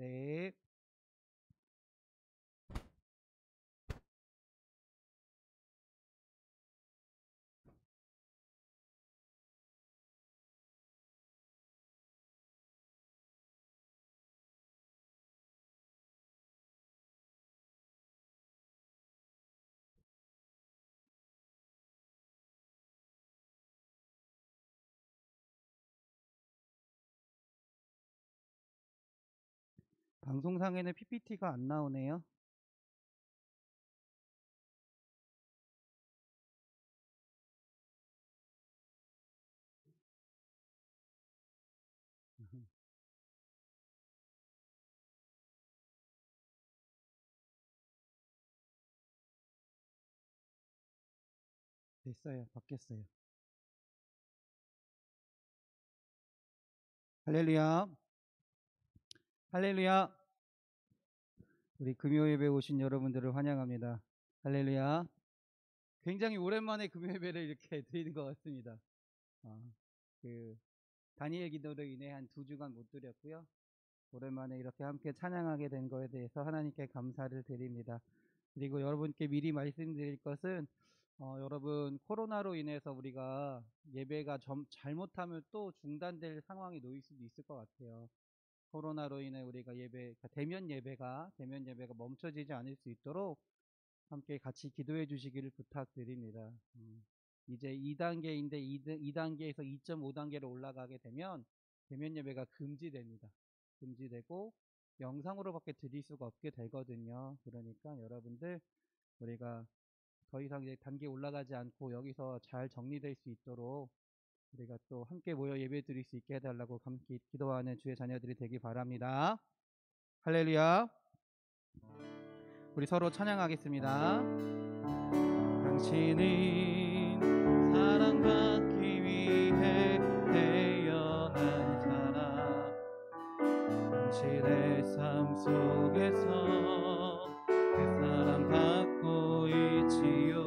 네. 방송상에는 PPT가 안 나오네요. 됐어요. 바뀌었어요. 할렐루야. 할렐루야. 우리 금요예배 오신 여러분들을 환영합니다. 할렐루야. 굉장히 오랜만에 금요예배를 이렇게 드리는 것 같습니다. 그 다니엘 기도로 인해 한 2주간 못 드렸고요. 오랜만에 이렇게 함께 찬양하게 된 거에 대해서 하나님께 감사를 드립니다. 그리고 여러분께 미리 말씀드릴 것은 여러분 코로나로 인해서 우리가 예배가 잘못하면 또 중단될 상황이 놓일 수도 있을 것 같아요. 코로나로 인해 우리가 대면 예배가 멈춰지지 않을 수 있도록 함께 같이 기도해 주시기를 부탁드립니다. 이제 2단계인데 2단계에서 2.5단계로 올라가게 되면 대면 예배가 금지됩니다. 금지되고 영상으로밖에 드릴 수가 없게 되거든요. 그러니까 여러분들 우리가 더 이상 이제 단계 올라가지 않고 여기서 잘 정리될 수 있도록 우리가 또 함께 모여 예배 드릴 수 있게 해달라고 함께 기도하는 주의 자녀들이 되기 바랍니다. 할렐루야. 우리 서로 찬양하겠습니다. 당신은 사랑받기 위해 태어난 사람, 당신의 삶 속에서 그 사랑받고 있지요.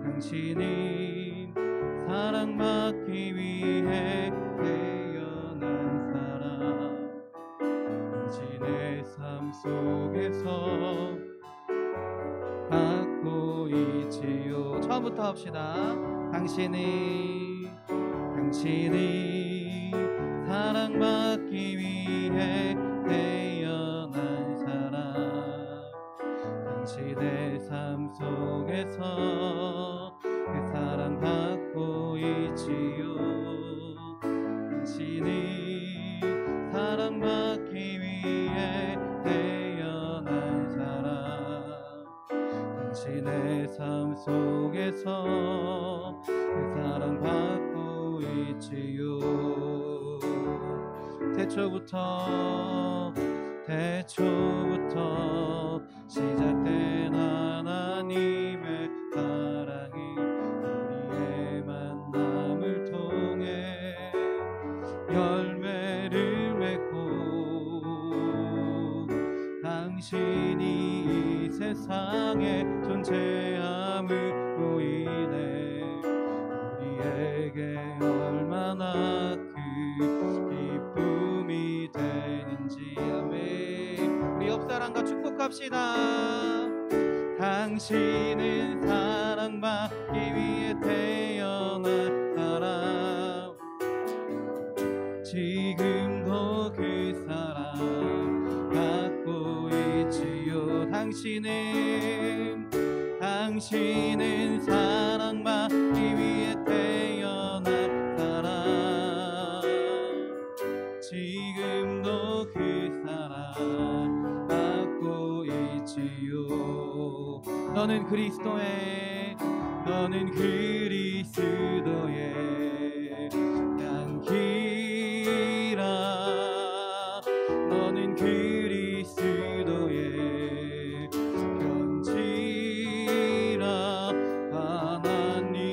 당신은 사랑받기 위해 태어난 사람, 당신의 삶 속에서 받고 있지요. 처음부터 합시다. 당신이 사랑받기 위해 태어난 사람, 당신의 삶 속에서 그 사랑받고 있지요. 당신이 사랑받기 위해 태어난 사람, 당신의 삶 속에서 그 사랑받고 있지요. 태초부터 시작된 하나님의 사랑이 우리의 만남을 통해 열매를 맺고, 당신이 이 세상에 존재함으로 인해 우리에게 얼마나 그 기쁨이 되는지. 아멘. 우리 옆사람과 축복합시다. 당신은 사랑받기 위해 태어난 사람, 지금도 그 사랑 받고 있지요. 당신은 사랑받기 위해 태어난 사람, 지금도 그 사랑 받고 있지요. 너는 그리스도의 향기라. 너는 그리스도의 편지라. 하나님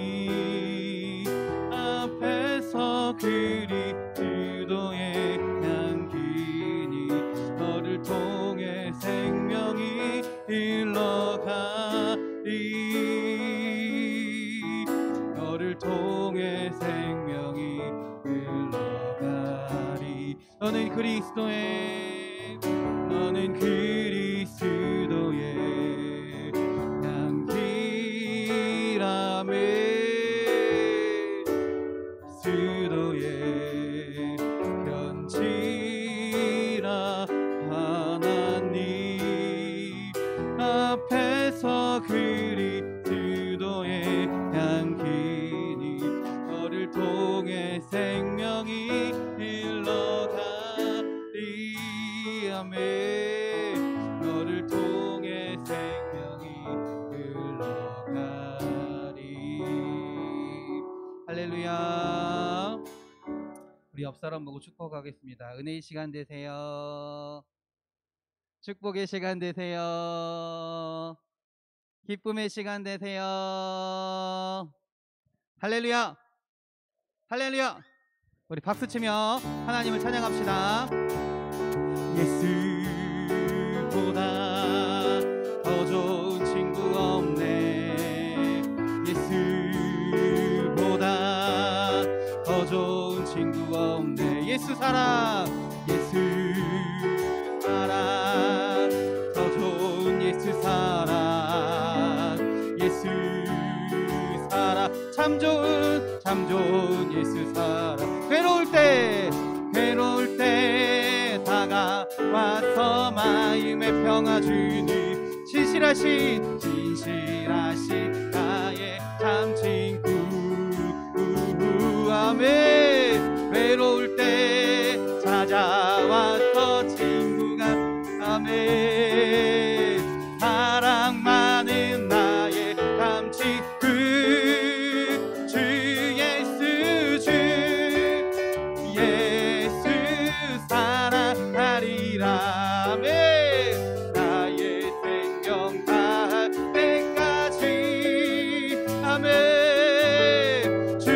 앞에서 그리스도의 향기니 너를 통해 생명이 흘러가리. 너를 통해 생명이 흘러가리. 너는 그리스도의 너는 그리스도의 향기라며 그리스도의 편지라 하나님 앞에서 그리스도의 향기니 너를 통해 생명이 흘러가리 아멘 너를 통해 생명이 흘러가리 할렐루야. 우리 옆 사람 보고 축복하겠습니다. 은혜의 시간 되세요. 축복의 시간 되세요. 기쁨의 시간 되세요. 할렐루야. 할렐루야. 우리 박수치며 하나님을 찬양합시다. 예수보다 더 좋은 친구 없네. 예수보다 더 좋은 친구 없네. 예수 사랑 예수 사랑 더 좋은 예수 사랑 예수 사랑 참 좋은 예수 사랑 괴로울 때 다가와서 마음의 평화 주니 진실하신 나의 참 친구 아멘 외로울 때 찾아와서 친구가 아멘 사랑 많은 나의 참 친구 주 예수 사랑하리라 아멘 나의 생명 다할 때까지 아멘 주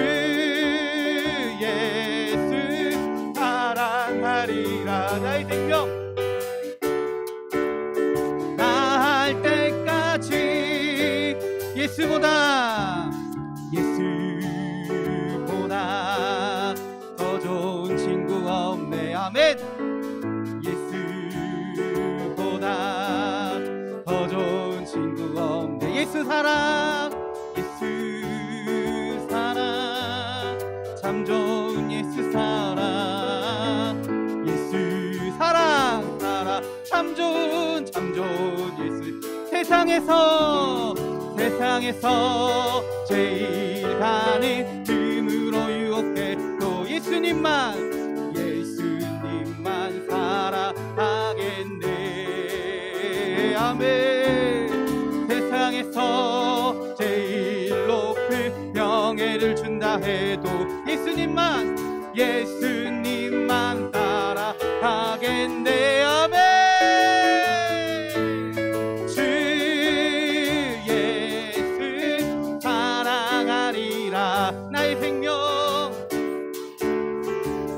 예수 사랑하리라 나의 생명 다할 때까지 예수보다 더 좋은 친구 없네 아멘 예수보다 더 좋은 친구 없네 예수 사랑 참 좋은 예수 사랑 예수 사랑 참 좋은 예수 세상에서 제일 가는 틈으로 유혹해 또 예수님만 사랑하겠네 아멘 세상에서 제일 높은 명예를 준다 해도 예수님만 따라가겠네 아멘 주 예수 사랑하리라 나의 생명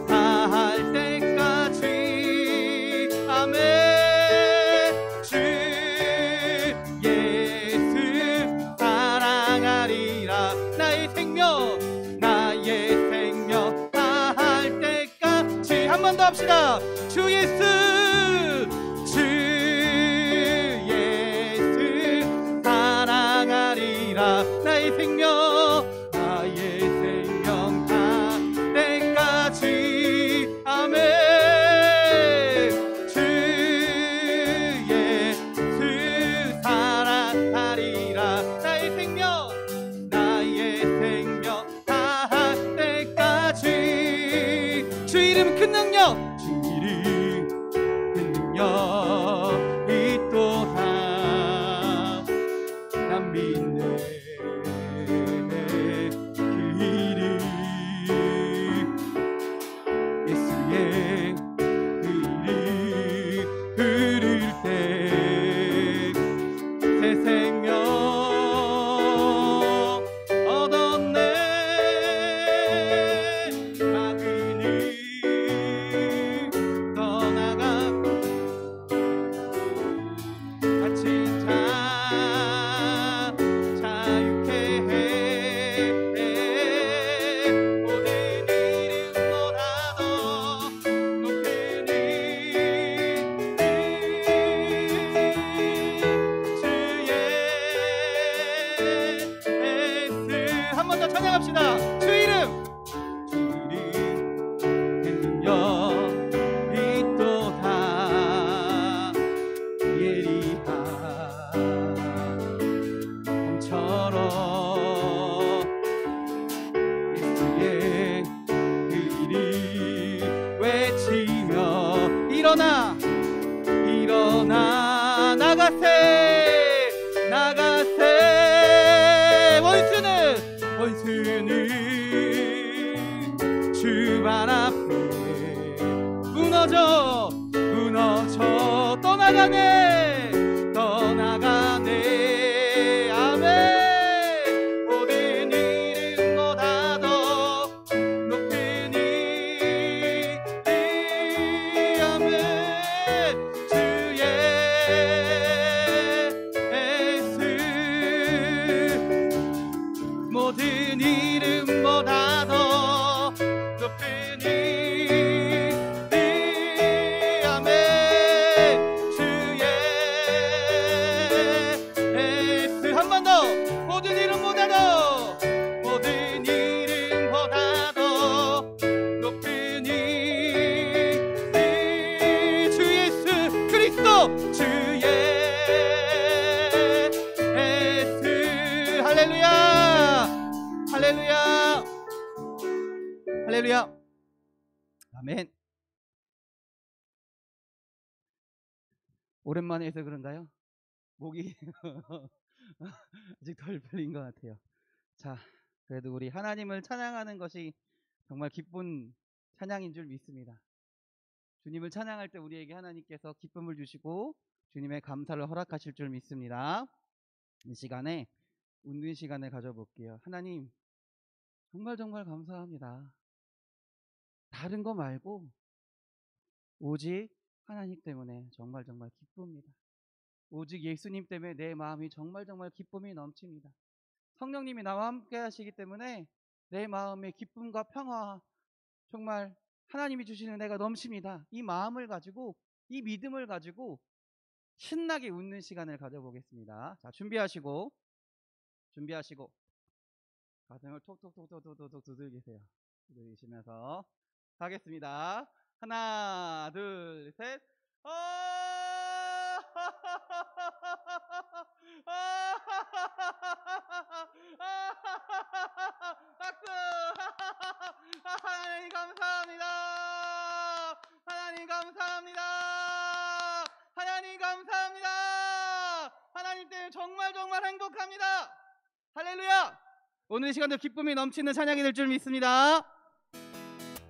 다할 때까지 아멘 주 예수 사랑하리라 나의 생명 다할 때까지 한 번 더 합시다 주 예수 사랑하리라 나의 생명 다할 때까지 아멘 주 예수 사랑하리라 나의 생명 다할 때까지 주 이름 큰 능력 있도다 난 믿네 그 이름 예수의 그 이름 부를 때 새 생명 얻었네 작은 일 일어나 나가세 원수는 주발 앞에 무너져 떠나가네 아멘. 모든 이름보다 더 높은 이름 아멘. 주의 예수 모든 이름보다 더 높은 이름 아멘. 주의 예수 한 번 더 모든 이름보다 더 높은 이름 주 예수 그리스도 주 예수 할렐루야 할렐루야 할렐루야 아멘. 오랜만에 해서 그런가요? 목이 아직 덜 풀린 것 같아요. 자, 그래도 우리 하나님을 찬양하는 것이 정말 기쁜 찬양인 줄 믿습니다. 주님을 찬양할 때 우리에게 하나님께서 기쁨을 주시고 주님의 감사를 허락하실 줄 믿습니다. 이 시간에 웃는 시간을 가져볼게요. 하나님 정말 감사합니다. 다른 거 말고 오직 하나님 때문에 정말 기쁩니다. 오직 예수님 때문에 내 마음이 정말 기쁨이 넘칩니다. 성령님이 나와 함께 하시기 때문에 내 마음의 기쁨과 평화 정말 하나님이 주시는 은혜가 넘칩니다. 이 마음을 가지고 이 믿음을 가지고 신나게 웃는 시간을 가져보겠습니다. 자, 준비하시고 가슴을 톡톡톡톡톡톡 두들기세요. 두들기시면서 하겠습니다. 하나 둘 셋. 박수. 하나님 감사합니다. 하나님 감사합니다. 하나님 감사합니다. 하나님 때문에 정말 행복합니다. 할렐루야. 오늘 이 시간도 기쁨이 넘치는 찬양이 될 줄 믿습니다.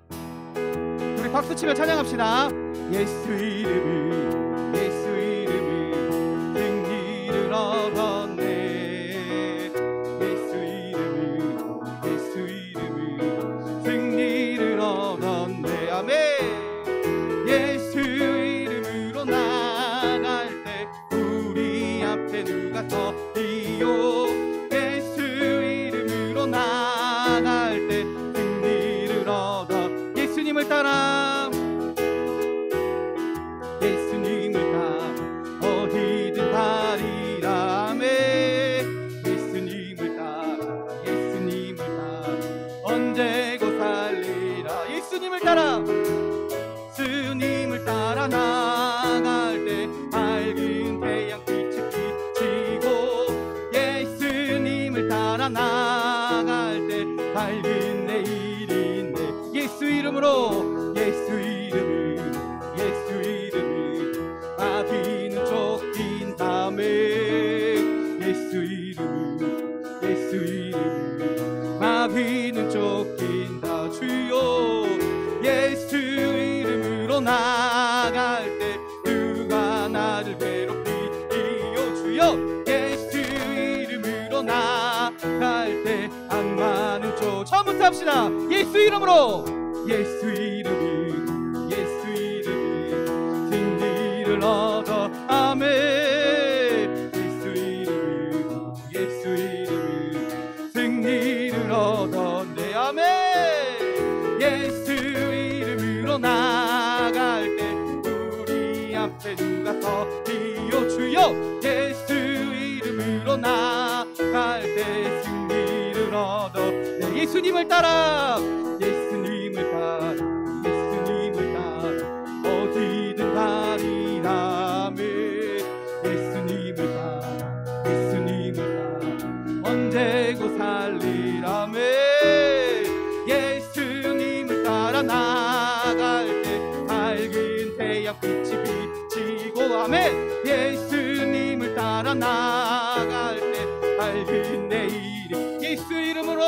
우리 박수치며 찬양합시다. 예수 이름이 승리를 얻었네. 예수 이름이 승리를 얻었네. 아멘. 예수 이름으로 나갈 때 우리 앞에 누가 서리요. 예수 이름으로 나갈 때 승리를 얻어 예수님을 따라 어디든 가리라. 아멘. 예수님을 따라 언제고 살리라. 예수님을 따라 나갈 때 밝은 태양빛이 비치고 예수님을 따라 나갈 때 밝은 내일인데 예수 이름으로 예수 이름이 마귀는 쫓긴다며. 예수 이름이 마귀는 쫓긴다. 주여 예수 이름으로 나갈 때 누가 나를 괴롭히리요. 주여 예수 이름으로 나갈 때 악마는 쫓 처음부터 합시다. 예수 이름으로 예수 이름이 승리를 얻어. 아멘. 예수 이름이 승리를 얻었네. 아멘. 예수 이름으로 나갈 때 우리 앞에 누가 서리요. 주여 예수 이름으로 나갈 때 승리를 얻어. 네, 예수님을 따라 어디든 가리라. 예수님을 따라 언제고 살리라며. 예수님을 따라 나갈 때 밝은 태양빛 아멘. 예수님을 따라 나갈 때 밝은 내일이 예수 이름으로,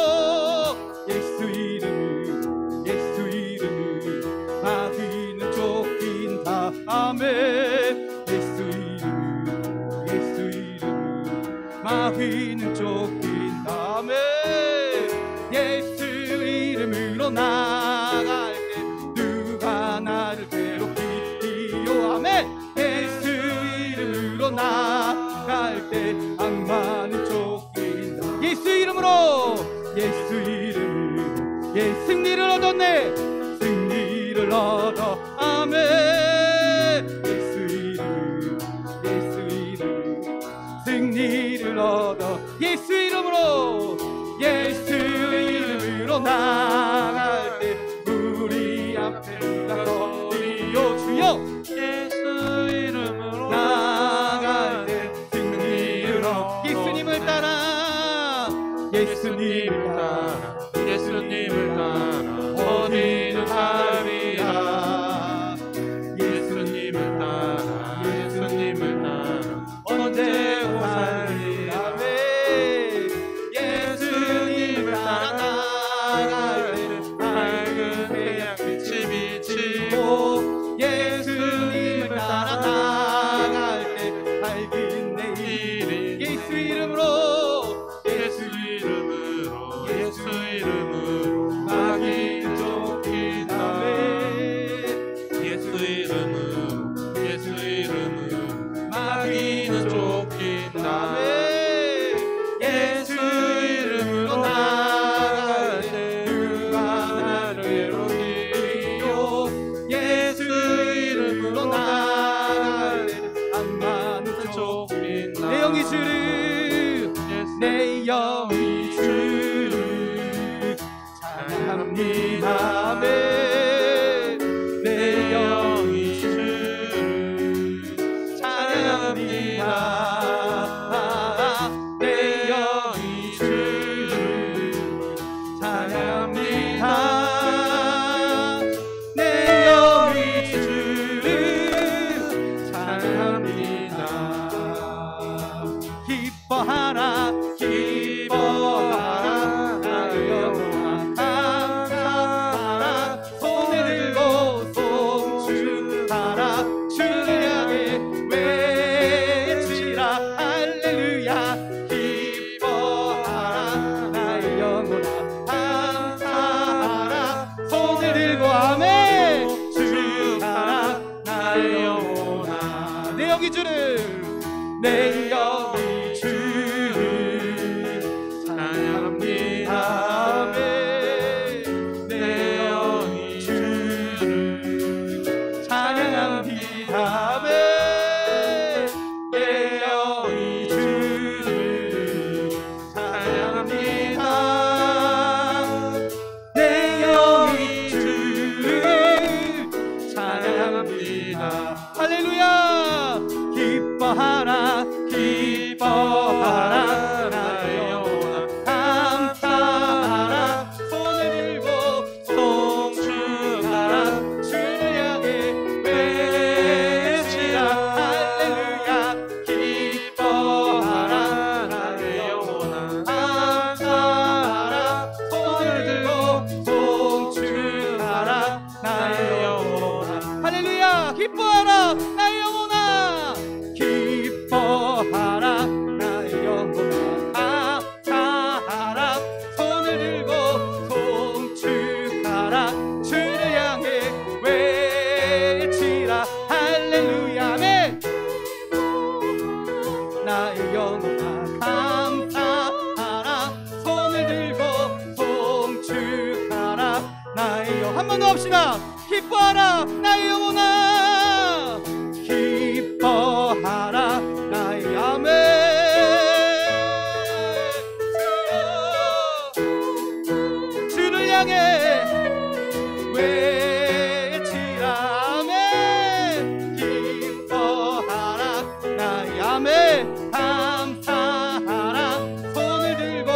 예수 이름으로, 예수 이름으로 마귀는 쫓긴다. 아멘. 예수 이름으로, 예수 이름으로 마귀는 쫓긴다. 아멘. 예수 이름으로 나갈 때 누가 나를 괴롭히리요. 아멘. 예수 이름으로 나갈 때 악마는 쫓긴다. 예수 이름으로, 예수 이름으로, 예, 승리를 얻었네. 승리를 얻어. 아멘. 예수 이름으로, 예수 이름으로 승리를 얻어. 예수 이름으로, 예수 이름으로 나갈 때 우리 앞에 누가 서리요. 주여 예수 이름으로 나갈 때 승리를 얻어. 예수님을 따라, 예수님을 따라, 예수님을 따라 어디든 살리라. 예수님을 따라, 예수님을 따라 언제고 살리라. 예수님을 따라 나갈 때 밝은 태양빛이 비치고, 예수님을 따라 나갈 때 밝은 내일이 예수 이름으로, 예수 이름으로, 예수 이름으로 마귀는 쫓긴다. 예수 이름으로, 예수 이름으로 마귀는 쫓긴다. 예수 이름으로 나갈 때 누가 나를 괴롭히리요. 예수 이름으로 나갈 때 악마는 쫓긴다. 내 영이 주를, 내 영이 주를 찬양합니다. 아멘. 내 영이 주를 찬양합니다. 내 영이 주를 찬양합니다. 내 영이 주를 찬양합니다. 기뻐하라, 기뻐하라, 나의 영혼아 감사하라. 손을 들고 송축하라. 주를 향해 외치라. 할렐루야. 기뻐하라, 나의 영혼아 감사하라. 손을 들고 아멘. 축하라, 나의 영혼아. 내 영이 주를, 내 영이 주를 찬양합니다. 아멘. 내 영이 주를 찬양합니다. 아멘. 내 영이 주를 찬양합니다. 내 영이 주를 찬양합니다. 할렐루야. 기뻐하라, 기뻐하라, 나의 영혼아 감사하라. 손을 들고 송축하라. 주를 향해 외치라. 할렐루야. 기뻐하라, 나의 영혼아 감사하라. 손을 들고 송축하라. 나의 영혼아. 할렐루야. 기뻐하라, 나의 영혼아. 기뻐하라, 나의 영혼아 감사하라. 손을 들고 송축하라. 주를 향해 외치라. 할렐루야. 아멘. 나의 영혼아 감사하라. 손을 들고 송축하라. 나의 영. 한 번 더 합시다. 기뻐하라, 나의 영혼아. 기뻐하라, 나의 아멘. 주를 향해 외치라. 아멘. 기뻐하라, 나의 아멘. 감사하라. 손을 들고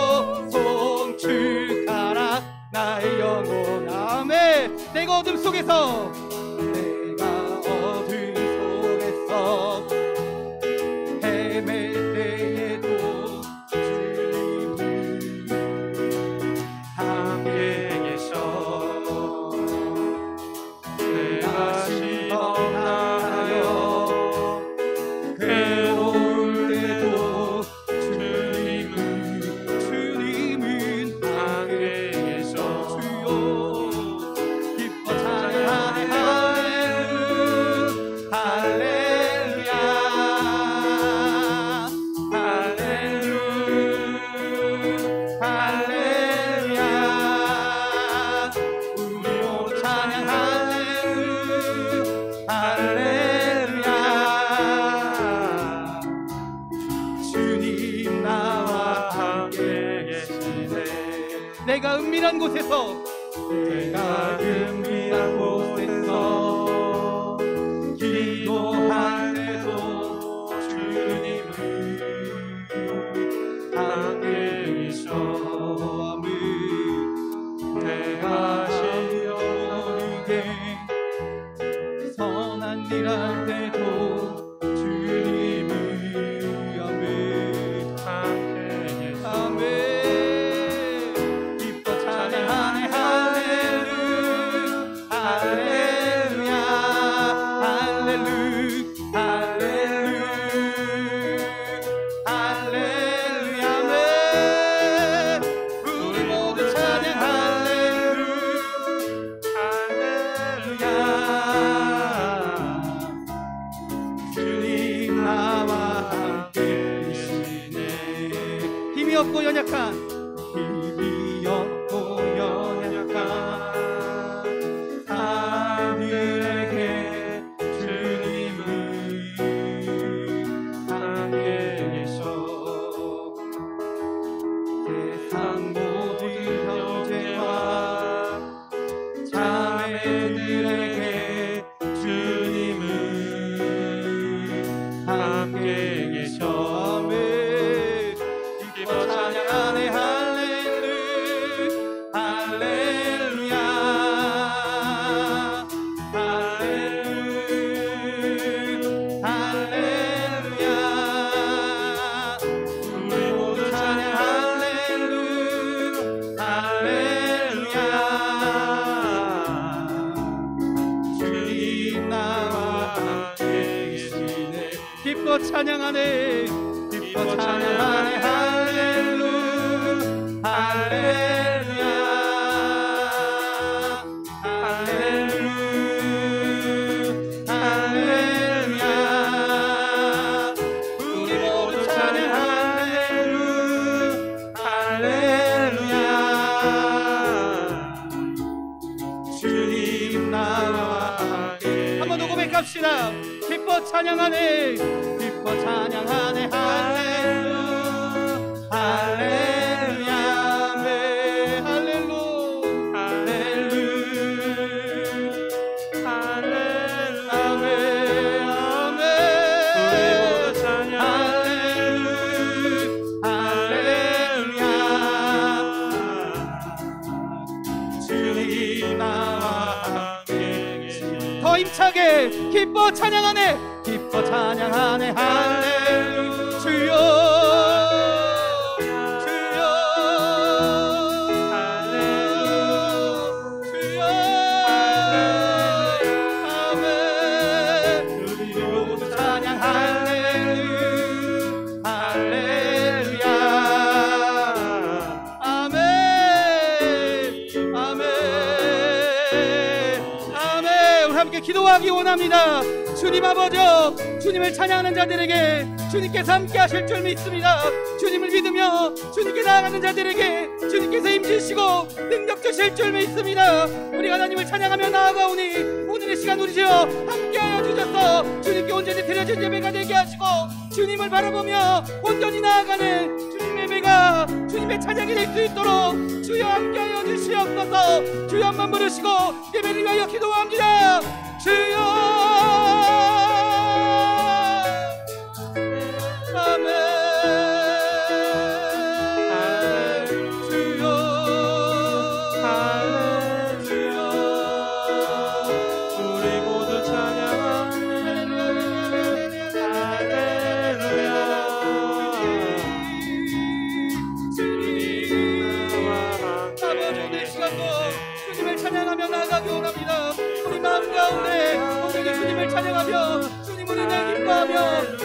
송축하라. 나의 영혼 아멘. 내가 어둠 속에서 은밀한 곳에서 내가 은밀한 곳에서 기도할 때도 주님은 함께 계셔. 내가 전혀 모르게 선한 일 할 때도 주님은 함께 계셔. 아멘. 기뻐 찬양하네 할렐루야 할렐루야 할렐루야 할렐루야 아멘. 우리 모두 찬양 할렐루야 주님 나와 함께 계시네. 힘이 없고 연약한 힘이 없고 연약한 사람들에게 주님은 함께 계셔. 세상 모든 형제와 자매들에게 주님은 함께 계셔. 아멘. 기뻐 찬양하네 할렐루야 할렐루야 할렐루야 할렐루야 우리 모두 찬양 할렐루야 할렐루야 주님 나와 함께 계시네. 기뻐 찬양하네 기뻐 찬양하네 할렐루야 할렐루야 할렐루야 할렐루야 우리 모두 찬양 할렐루야 할렐루야 주님 나와 함께. 한번 더 고백합시다. 기뻐 찬양하네 기뻐 찬양하네 할렐루야 할렐루야 아멘 할렐루야 할렐루야 할렐루야 아멘 아멘 우리 모두 찬양 할렐루야 할렐루야 주님 나와 함께 계시네. 더 힘차게 기뻐 찬양하네 기뻐 찬양하네 할렐루야 주여 주여 할렐루야 주여 아멘 우리 모두 찬양 할렐루야 할렐루야 아멘 아멘 아멘. 우리 함께 기도하기 원합니다. 주님 아버지여, 주님을 찬양하는 자들에게 주님께서 함께 하실 줄 믿습니다. 주님을 믿으며 주님께 나아가는 자들에게 주님께서 힘주시고 능력 주실 줄 믿습니다. 우리 하나님을 찬양하며 나아가오니 오늘의 시간 우리 주여 함께하여 주셔서 주님께 온전히 드려진 예배가 되게 하시고 주님을 바라보며 온전히 나아가는 주님의 예배가 주님의 찬양이 될 수 있도록 주여 함께하여 주시옵소서. 주여 한번 부르시고 예배를 위하여 기도합니다. 주여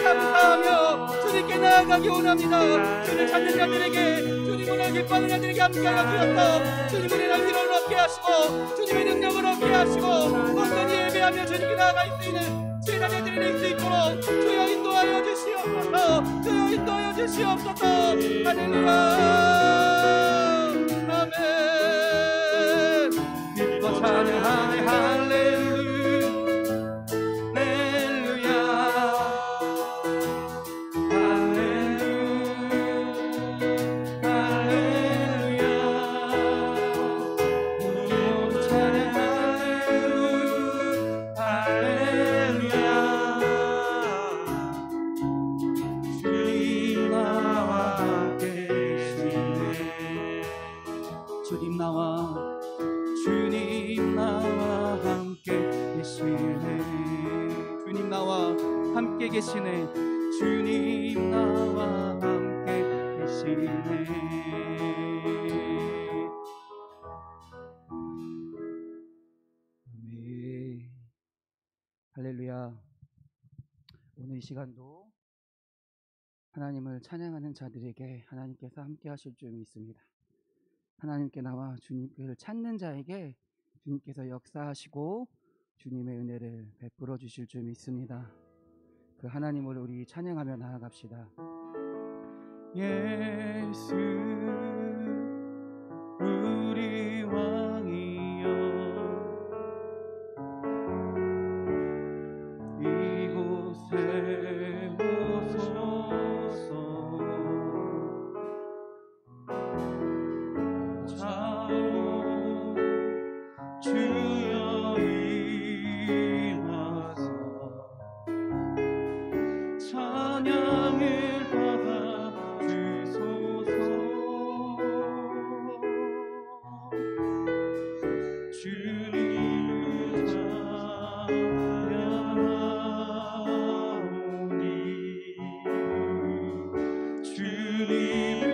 감사하며 주님께 나아가기 원합니다. 주를 찾는 자들에게 주님을 기뻐하는 자들에게 함께하여 주셔서 주님의 날 위로를 얻게 하시고 주님의 능력을 얻게 하시고 온전히 예배하며 주님께 나아갈 수 있는 지혜자 자들이 될 수 있도록 주여 인도하여 주시옵소서. 주여 인도하여 주시옵소서. 할렐루야 아멘. 기뻐 찬양하네 할렐루야 주님 나와 함께 계시네. 주님 나와 함께 계시네. 아멘. 할렐루야. 오늘 이 시간도 하나님을 찬양하는 자들에게 하나님께서 함께 하실 줄 믿습니다. 하나님께 나와 주님을 찾는 자에게 주님께서 역사하시고 주님의 은혜를 베풀어 주실 줄 믿습니다. 그 하나님을 우리 찬양하며 나아갑시다. 예수 우리 왕이여, 이곳에 오소서. 주여 임하사 찬양을 받아 주소서. 주님을 찬양하오니 주님을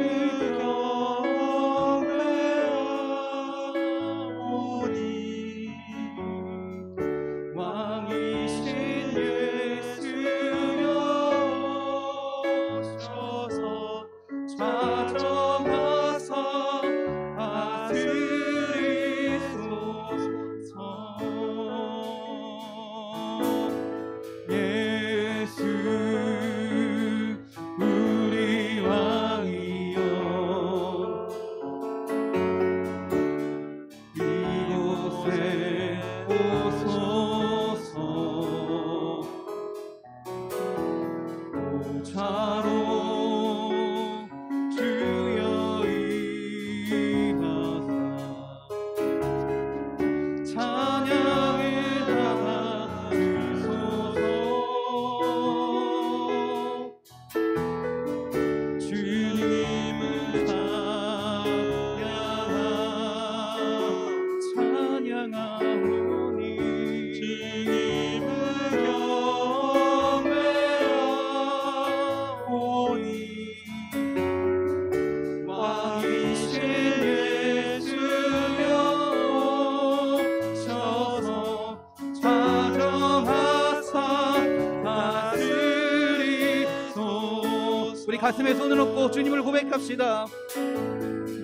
가슴에 손을 얹고 주님을 고백합시다.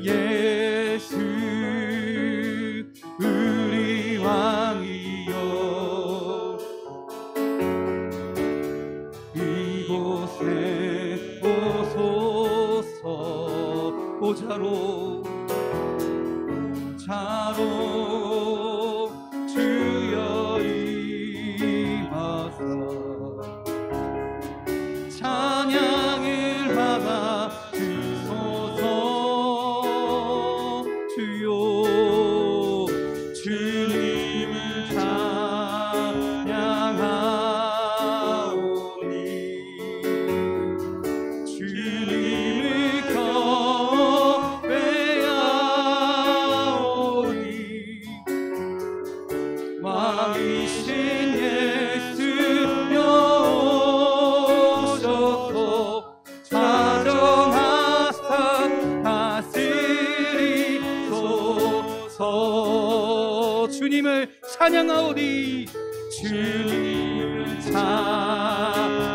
예수 우리 왕이여, 이곳에 오소서. 보좌로 주여 임하사 찬양을 받아 주소서. 주여 주님을 찬양하오니 주님을 경배하오니 왕이신 예수여 오셔서 자정하사 다스리소서. 주님을 찬양하오니 주님을 찬양하오니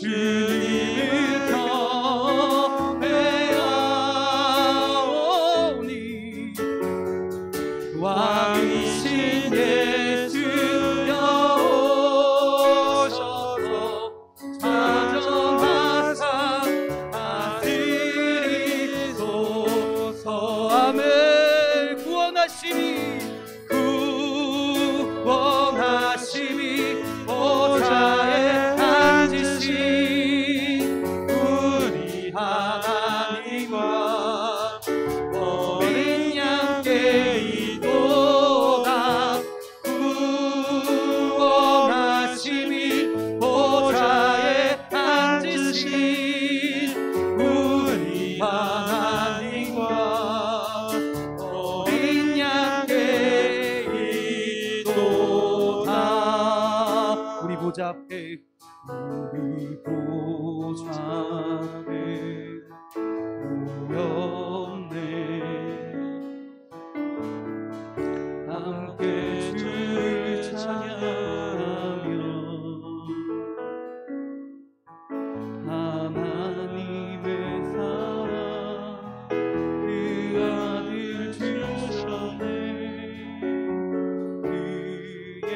주님을 경배하오니 왕이신 예수여 오셔서 자정하사 다스리소서. 아멘. 구원하심이 보좌에 앉으신 우리 하나님과 어린 양께 이도다. 구원하심이 보좌에 앉으신 우리 하나님과 어린 앞에 우리 보좌 앞에 모였네. 함께 주를 찬양하며 하나님의 사랑 그 아들 주셨네. 그의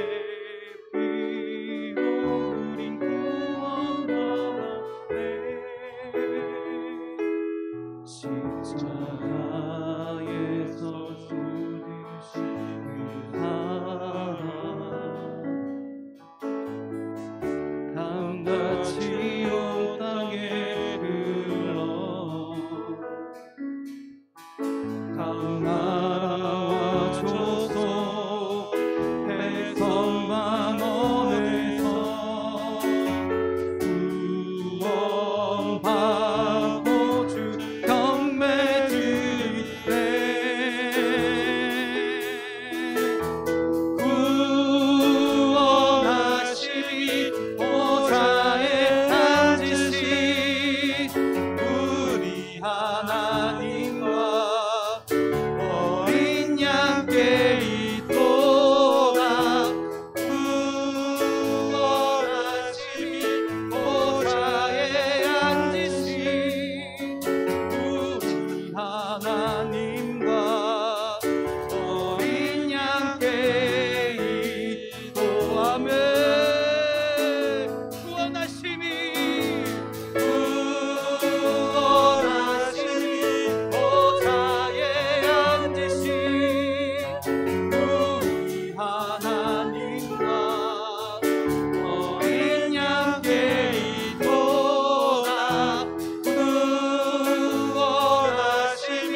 피로 우린 구원받았네. 십자가에서 쏟으신 그 사랑 강같이 온 땅에 흘러 강나라와 조선 백성만 원해서 구원받고 주 경매 드리네. 구원하시니 보좌에 앉으신 우리 하나님과 어린 양께 있도다. 구원하시니 보좌에 앉으신 우리 하나님과 어린 양께 있도하며 구원하시니 보좌에 앉으신 우리 하나님과 어린 양께 있도다. 구원하시니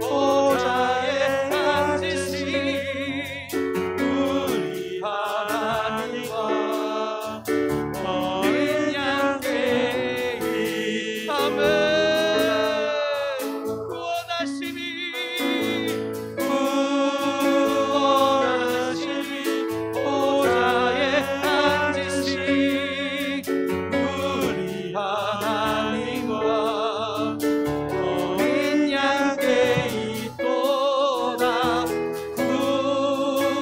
보좌에 앉으신 우리 하나님과 어린 양께 있다며. 구원하시니 보좌에 앉으신 우리 하나님과 어린 양께 있도다.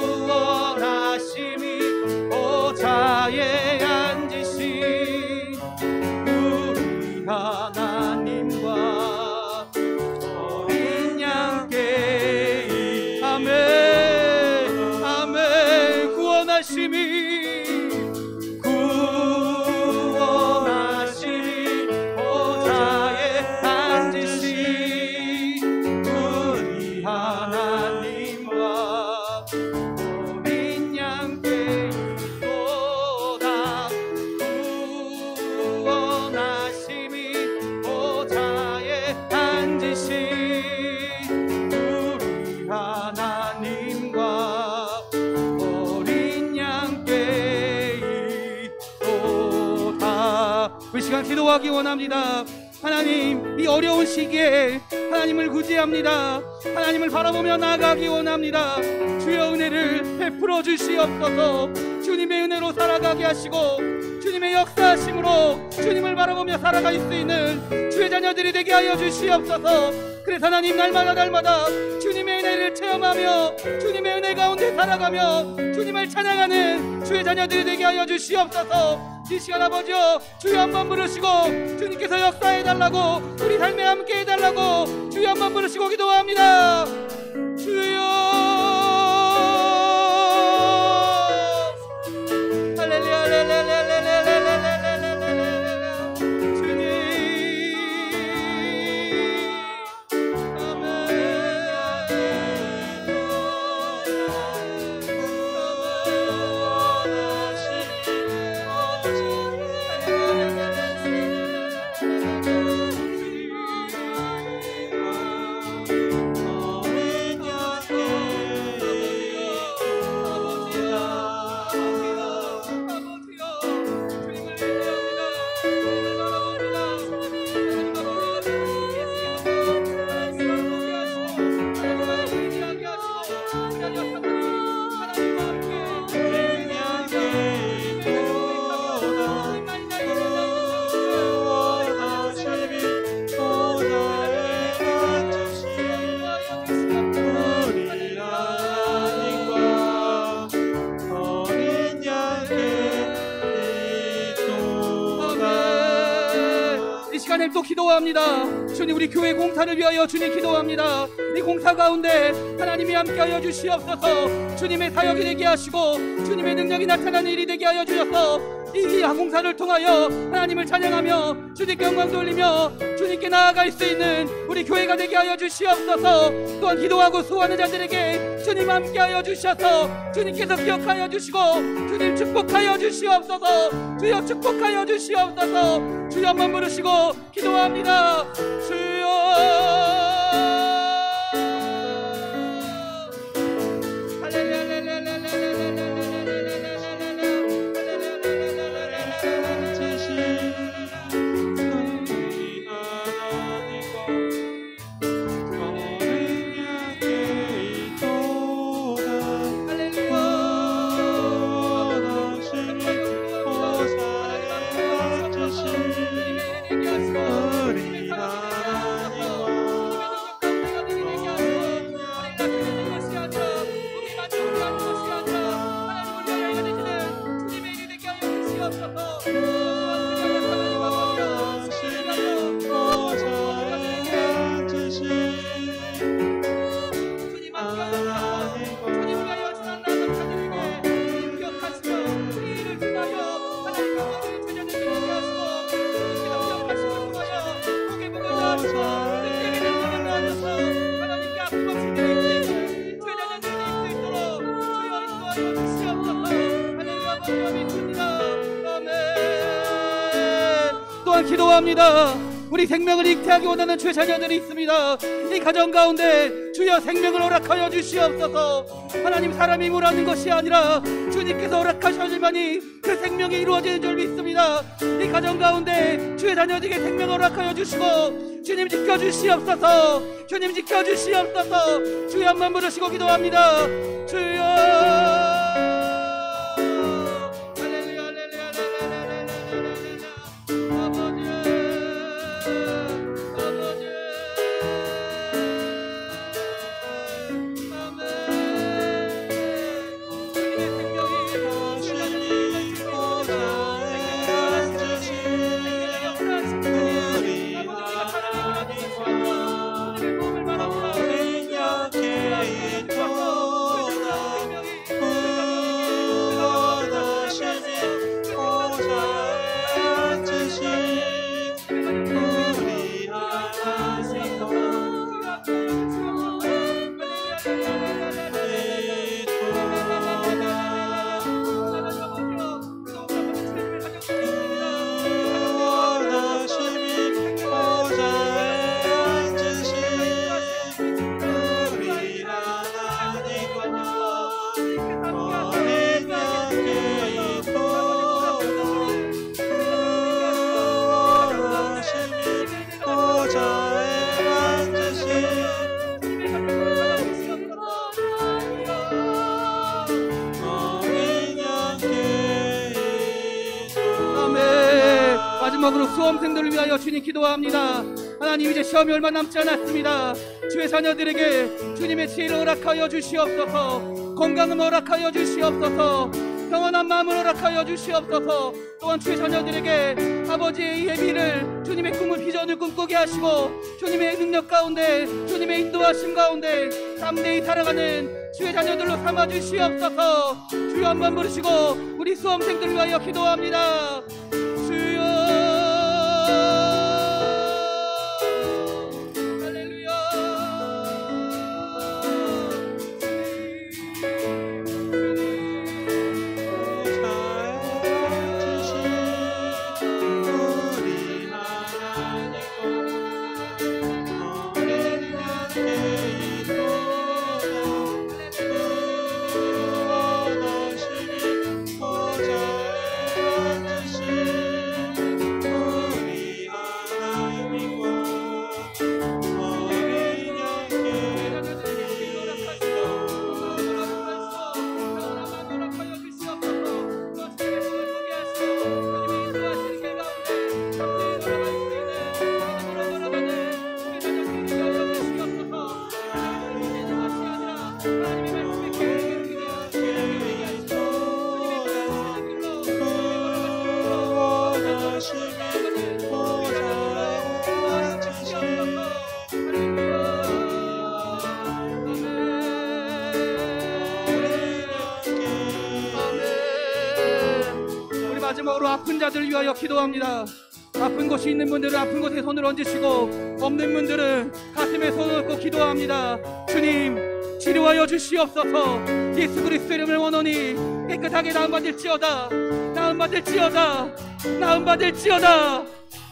구원하시니 보좌에 앉으신 우리 하나님과 어린 양께 아멘 아멘. 구원하시니 보좌에 앉으신 우리 하나님과 어린 양께 있도다. 구원하시니 보좌에 앉으신 우리 하나님과 어린 양께 있도다. 우리 시간 기도하기 원합니다. 하나님, 이 어려운 시기에 하나님을 구제합니다. 하나님을 바라보며 나아가기 원합니다. 주의 은혜를 베풀어 주시옵소서. 주님의 은혜로 살아가게 하시고 주님의 역사하심으로 주님을 바라보며 살아갈 수 있는 주의 자녀들이 되게 하여 주시옵소서. 그래서 하나님, 날마다 주님의 은혜를 체험하며 주님의 은혜 가운데 살아가며 주님을 찬양하는 주의 자녀들이 되게 하여 주시옵소서. 이 시간 아버지여, 주여 한번 부르시고 주님께서 역사해달라고, 우리 삶에 함께 해달라고 주여 한번 부르시고 기도합니다. 주여 할렐루야 할렐루야 주님 아멘. 하나님 또 기도합니다. 주님 우리 교회 공사를 위하여 주님 기도합니다. 이 공사 가운데 하나님이 함께하여 주시옵소서. 주님의 사역이 되게 하시고 주님의 능력이 나타나는 일이 되게 하여 주셔서 이 공사를 통하여 하나님을 찬양하며 주님께 영광 돌리며 주님께 나아갈 수 있는 우리 교회가 되게 하여 주시옵소서. 또한 기도하고 수고하는 자들에게 주님 함께하여 주셔서 주님께서 기억하여 주시고 주님 축복하여 주시옵소서. 주여 축복하여 주시옵소서. 주여 한번 부르시고 기도합니다. 주여 기도합니다. 우리 생명을 잉태하기 원하는 주의 자녀들이 있습니다. 이 가정 가운데 주여 생명을 허락하여 주시옵소서. 하나님 사람이 힘으로 것이 아니라 주님께서 허락하셔야지만이 그 생명이 이루어지는 줄 믿습니다. 이 가정 가운데 주의 자녀들에게 생명을 허락하여 주시고 주님 지켜주시옵소서. 주님 지켜주시옵소서. 주여 한번 부르시고 기도합니다. 주여 마지막으로 수험생들을 위하여 주님 기도합니다. 하나님 이제 시험이 얼마 남지 않았습니다. 주의 자녀들에게 주님의 지혜를 허락하여 주시옵소서. 건강을 허락하여 주시옵소서. 평안한 마음을 허락하여 주시옵소서. 또한 주의 자녀들에게 아버지의 예비를 주님의 꿈을 비전을 꿈꾸게 하시고 주님의 능력 가운데 주님의 인도하심 가운데 담대히 살아가는 주의 자녀들로 삼아 주시옵소서. 주여 한번 부르시고 우리 수험생들을 위하여 기도합니다. 주여 마지막으로 아픈 자들을 위하여 기도합니다. 아픈 곳이 있는 분들은 아픈 곳에 손을 얹으시고 없는 분들은 가슴에 손을 얹고 기도합니다. 주님 치료하여 주시옵소서. 예수 그리스도의 이름을 원하니 깨끗하게 나음받을지어다. 나음받을지어다. 나음받을지어다.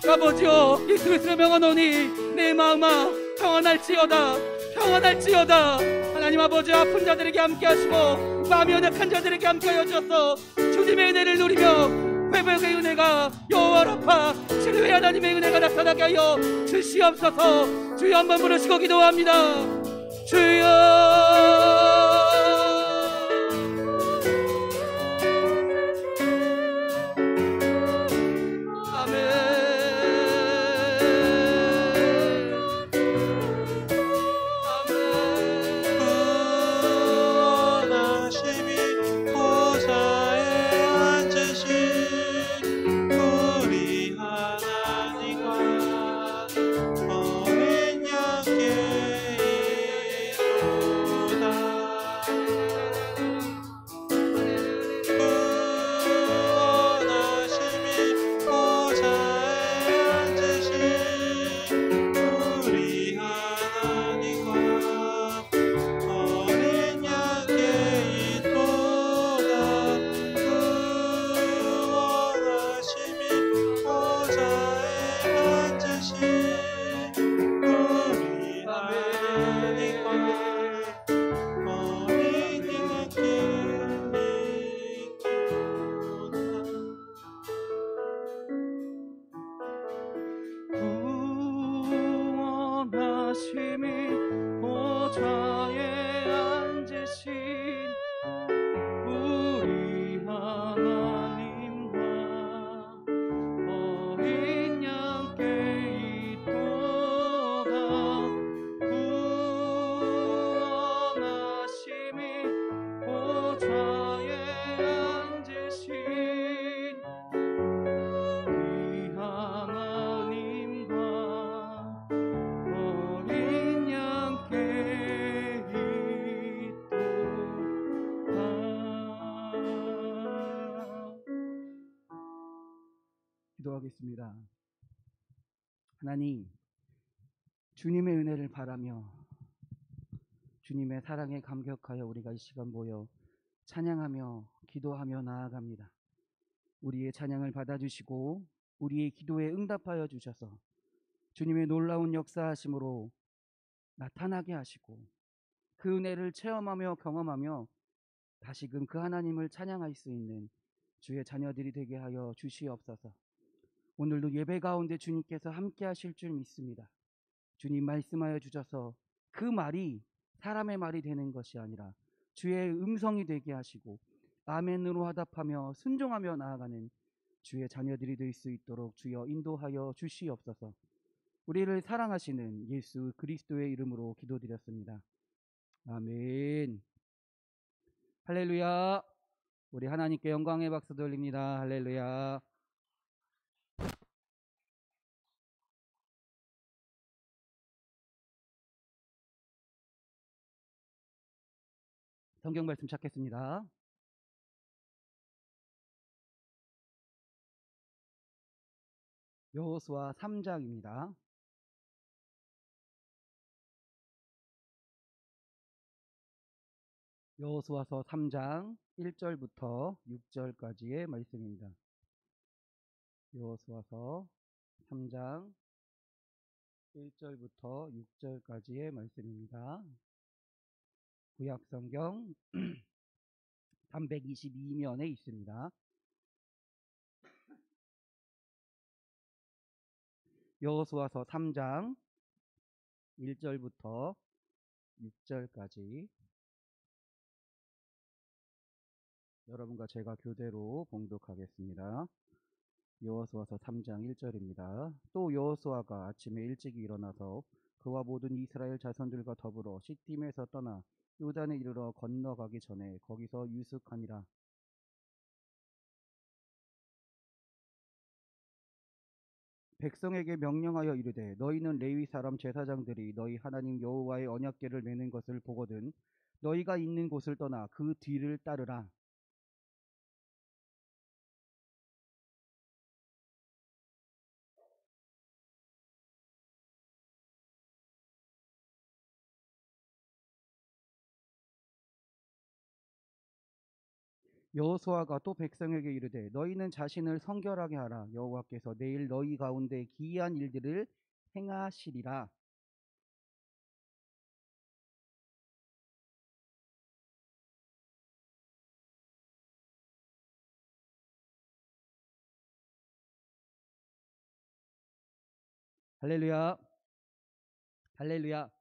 아버지여 예수 그리스도의 명하노니 내 마음아 평안할지어다. 평안할지어다. 하나님 아버지 아픈 자들에게 함께 하시고 마음이 연약한 자들에게 함께 하여 주셔서 주님의 은혜를 누리며 회복의 은혜가 여호와 라파 치료의 하나님의 은혜가 나타나게 하여 주시옵소서. 주여 한번 부르시고 기도합니다. 주여 기도하겠습니다. 하나님, 주님의 은혜를 바라며 주님의 사랑에 감격하여 우리가 이 시간 모여 찬양하며 기도하며 나아갑니다. 우리의 찬양을 받아주시고 우리의 기도에 응답하여 주셔서 주님의 놀라운 역사하심으로 나타나게 하시고 그 은혜를 체험하며 경험하며 다시금 그 하나님을 찬양할 수 있는 주의 자녀들이 되게 하여 주시옵소서. 오늘도 예배 가운데 주님께서 함께 하실 줄 믿습니다. 주님 말씀하여 주셔서 그 말이 사람의 말이 되는 것이 아니라 주의 음성이 되게 하시고 아멘으로 화답하며 순종하며 나아가는 주의 자녀들이 될 수 있도록 주여 인도하여 주시옵소서. 우리를 사랑하시는 예수 그리스도의 이름으로 기도드렸습니다. 아멘. 할렐루야. 우리 하나님께 영광의 박수 돌립니다. 할렐루야. 성경 말씀 찾겠습니다. 여호수아 3장입니다. 여호수아서 3장 1절부터 6절까지의 말씀입니다. 여호수아서 3장 1절부터 6절까지의 말씀입니다. 구약성경 322면에 있습니다. 여호수아서 3장 1절부터 6절까지 여러분과 제가 교대로 봉독하겠습니다. 여호수아서 3장 1절입니다. 또 여호수아가 아침에 일찍 일어나서 그와 모든 이스라엘 자손들과 더불어 시딤에서 떠나 요단에 이르러 건너가기 전에 거기서 유숙하니라. 백성에게 명령하여 이르되 너희는 레위 사람 제사장들이 너희 하나님 여호와의 언약궤를 메는 것을 보거든 너희가 있는 곳을 떠나 그 뒤를 따르라. 여호수아가 또 백성에게 이르되 너희는 자신을 성결하게 하라. 여호와께서 내일 너희 가운데 기이한 일들을 행하시리라. 할렐루야. 할렐루야.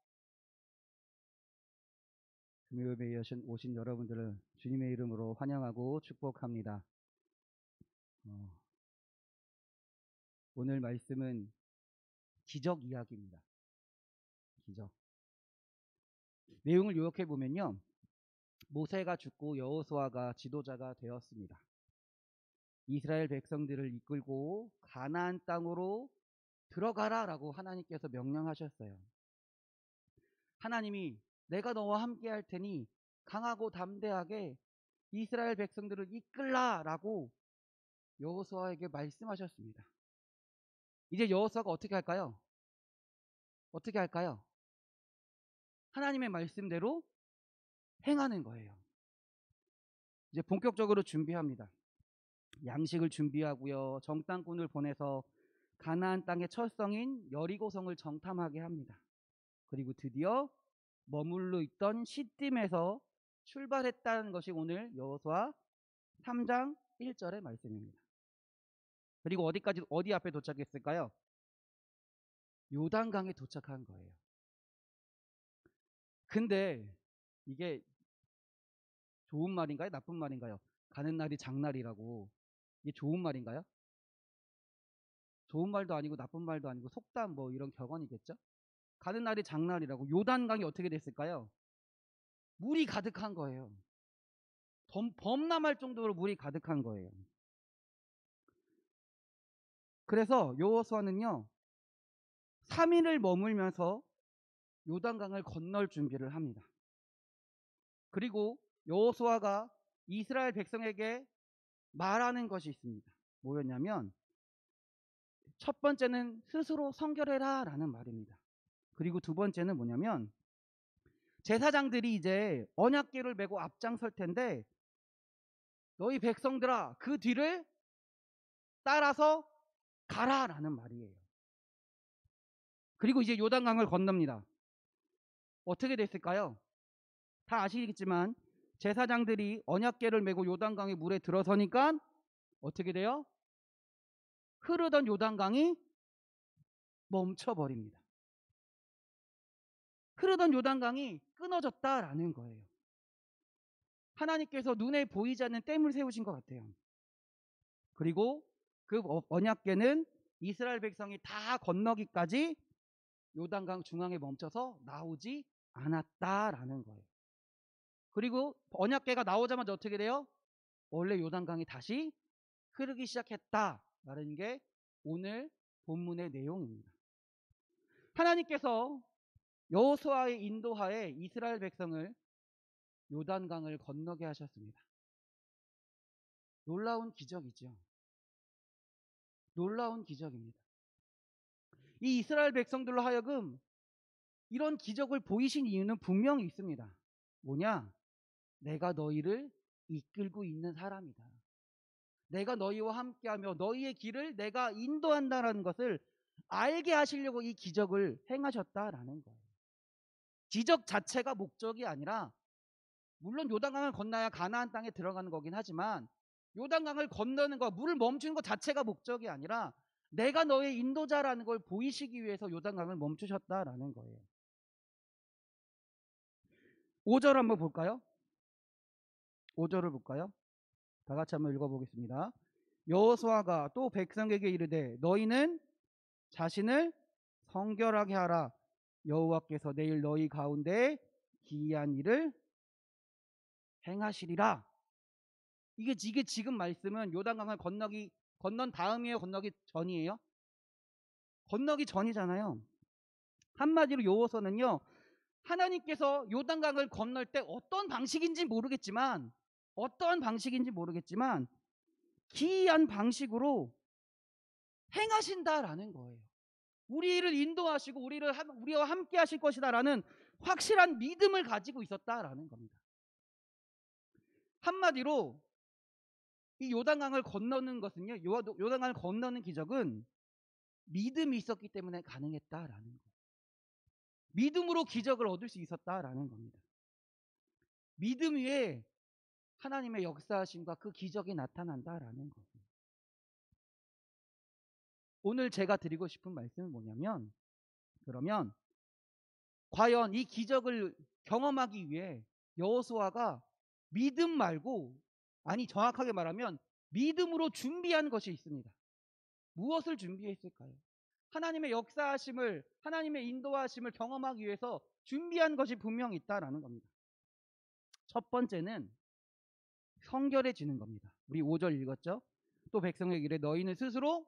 금요일에 오신 여러분들을 주님의 이름으로 환영하고 축복합니다. 오늘 말씀은 기적 이야기입니다. 기적. 내용을 요약해 보면요. 모세가 죽고 여호수아가 지도자가 되었습니다. 이스라엘 백성들을 이끌고 가나안 땅으로 들어가라라고 하나님께서 명령하셨어요. 하나님이 내가 너와 함께 할 테니 강하고 담대하게 이스라엘 백성들을 이끌라라고 여호수아에게 말씀하셨습니다. 이제 여호수아가 어떻게 할까요? 어떻게 할까요? 하나님의 말씀대로 행하는 거예요. 이제 본격적으로 준비합니다. 양식을 준비하고요. 정탐꾼을 보내서 가나안 땅의 첫 성인 여리고성을 정탐하게 합니다. 그리고 드디어 머물러 있던 시딤에서 출발했다는 것이 오늘 여호수아 3장 1절의 말씀입니다. 그리고 어디 앞에 도착했을까요? 요단강에 도착한 거예요. 근데 이게 좋은 말인가요? 나쁜 말인가요? 가는 날이 장날이라고. 이게 좋은 말인가요? 좋은 말도 아니고 나쁜 말도 아니고 속담 뭐 이런 격언이겠죠? 가는 날이 장날이라고. 요단강이 어떻게 됐을까요? 물이 가득한 거예요. 범람할 정도로 물이 가득한 거예요. 그래서 여호수아는요 3일을 머물면서 요단강을 건널 준비를 합니다. 그리고 여호수아가 이스라엘 백성에게 말하는 것이 있습니다. 뭐였냐면 첫 번째는 스스로 성결해라 라는 말입니다. 그리고 두 번째는 뭐냐면 제사장들이 이제 언약궤를 메고 앞장설 텐데 너희 백성들아 그 뒤를 따라서 가라라는 말이에요. 그리고 이제 요단강을 건넙니다. 어떻게 됐을까요? 다 아시겠지만 제사장들이 언약궤를 메고 요단강의 물에 들어서니까 어떻게 돼요? 흐르던 요단강이 멈춰버립니다. 흐르던 요단강이 끊어졌다라는 거예요. 하나님께서 눈에 보이지 않는 댐을 세우신 것 같아요. 그리고 그 언약궤는 이스라엘 백성이 다 건너기까지 요단강 중앙에 멈춰서 나오지 않았다라는 거예요. 그리고 언약궤가 나오자마자 어떻게 돼요? 원래 요단강이 다시 흐르기 시작했다라는 게 오늘 본문의 내용입니다. 하나님께서 여호수아의 인도하에 이스라엘 백성을 요단강을 건너게 하셨습니다. 놀라운 기적이죠. 놀라운 기적입니다. 이 이스라엘 백성들로 하여금 이런 기적을 보이신 이유는 분명히 있습니다. 뭐냐? 내가 너희를 이끌고 있는 사람이다. 내가 너희와 함께하며 너희의 길을 내가 인도한다라는 것을 알게 하시려고 이 기적을 행하셨다라는 거예요. 기적 자체가 목적이 아니라 물론 요단강을 건너야 가나안 땅에 들어가는 거긴 하지만 요단강을 건너는 거, 물을 멈추는 것 자체가 목적이 아니라 내가 너의 인도자라는 걸 보이시기 위해서 요단강을 멈추셨다라는 거예요. 5절 한번 볼까요? 5절을 볼까요? 다 같이 한번 읽어보겠습니다. 여호수아가 또 백성에게 이르되 너희는 자신을 성결하게 하라. 여호와께서 내일 너희 가운데 기이한 일을 행하시리라. 이게 지금 말씀은 요단강을 건넌 다음이에요? 건너기 전이에요? 건너기 전이잖아요. 한마디로 여호수아는요 하나님께서 요단강을 건널 때 어떤 방식인지 모르겠지만 기이한 방식으로 행하신다라는 거예요. 우리를 인도하시고 우리와 함께 하실 것이다라는 확실한 믿음을 가지고 있었다라는 겁니다. 한마디로 이 요단강을 건너는 것은요, 요단강을 건너는 기적은 믿음이 있었기 때문에 가능했다라는 거예요. 믿음으로 기적을 얻을 수 있었다라는 겁니다. 믿음 위에 하나님의 역사하심과 그 기적이 나타난다라는 거예요. 오늘 제가 드리고 싶은 말씀은 뭐냐면, 그러면 과연 이 기적을 경험하기 위해 여호수아가 믿음 말고, 아니 정확하게 말하면 믿음으로 준비한 것이 있습니다. 무엇을 준비했을까요? 하나님의 역사하심을, 하나님의 인도하심을 경험하기 위해서 준비한 것이 분명히 있다라는 겁니다. 첫 번째는 성결해지는 겁니다. 우리 5절 읽었죠? 또 백성에게 이르 너희는 스스로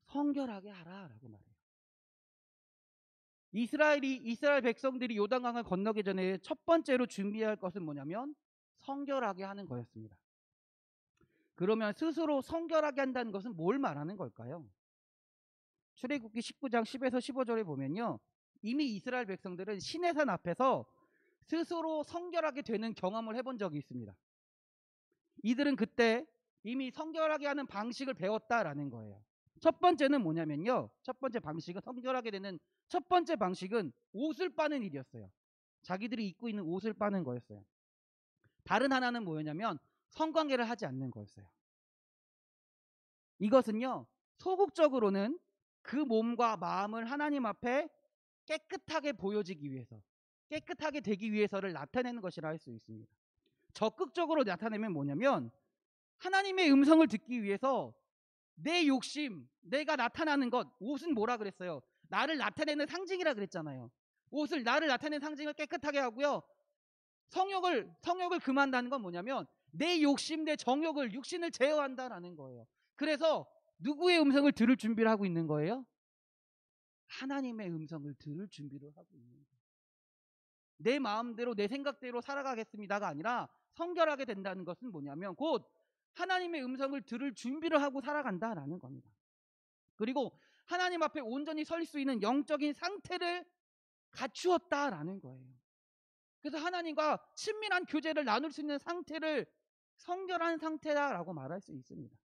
성결하게 하라 라고 말해요. 이스라엘 백성들이 요단강을 건너기 전에 첫 번째로 준비할 것은 뭐냐면 성결하게 하는 거였습니다. 그러면 스스로 성결하게 한다는 것은 뭘 말하는 걸까요? 출애굽기 19장 10에서 15절에 보면요, 이미 이스라엘 백성들은 시내산 앞에서 스스로 성결하게 되는 경험을 해본 적이 있습니다. 이들은 그때 이미 성결하게 하는 방식을 배웠다라는 거예요. 첫 번째는 뭐냐면요, 첫 번째 방식은, 성결하게 되는 첫 번째 방식은 옷을 빠는 일이었어요. 자기들이 입고 있는 옷을 빠는 거였어요. 다른 하나는 뭐였냐면 성관계를 하지 않는 거였어요. 이것은요, 소극적으로는 그 몸과 마음을 하나님 앞에 깨끗하게 보여지기 위해서, 깨끗하게 되기 위해서를 나타내는 것이라 할 수 있습니다. 적극적으로 나타내면 뭐냐면 하나님의 음성을 듣기 위해서 내 욕심, 내가 나타나는 것, 옷은 뭐라 그랬어요? 나를 나타내는 상징이라 그랬잖아요. 옷을, 나를 나타내는 상징을 깨끗하게 하고요, 성욕을 금한다는 건 뭐냐면 내 욕심, 내 정욕을, 육신을 제어한다라는 거예요. 그래서 누구의 음성을 들을 준비를 하고 있는 거예요? 하나님의 음성을 들을 준비를 하고 있는 거예요. 내 마음대로 내 생각대로 살아가겠습니다가 아니라 성결하게 된다는 것은 뭐냐면 곧 하나님의 음성을 들을 준비를 하고 살아간다라는 겁니다. 그리고 하나님 앞에 온전히 설 수 있는 영적인 상태를 갖추었다라는 거예요. 그래서 하나님과 친밀한 교제를 나눌 수 있는 상태를 성결한 상태다라고 말할 수 있습니다.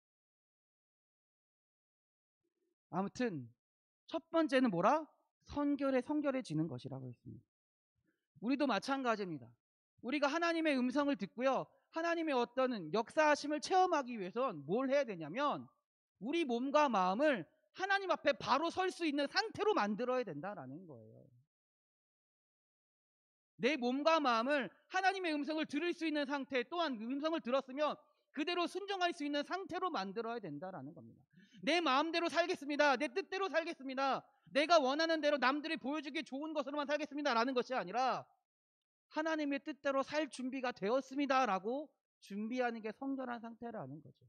아무튼 첫 번째는 뭐라? 성결해지는 것이라고 했습니다. 우리도 마찬가지입니다. 우리가 하나님의 음성을 듣고요, 하나님의 어떤 역사하심을 체험하기 위해선 뭘 해야 되냐면 우리 몸과 마음을 하나님 앞에 바로 설 수 있는 상태로 만들어야 된다라는 거예요. 내 몸과 마음을 하나님의 음성을 들을 수 있는 상태, 또한 음성을 들었으면 그대로 순종할 수 있는 상태로 만들어야 된다라는 겁니다. 내 마음대로 살겠습니다, 내 뜻대로 살겠습니다, 내가 원하는 대로 남들이 보여주기 좋은 것으로만 살겠습니다 라는 것이 아니라 하나님의 뜻대로 살 준비가 되었습니다 라고 준비하는 게 성결한 상태라는 거죠.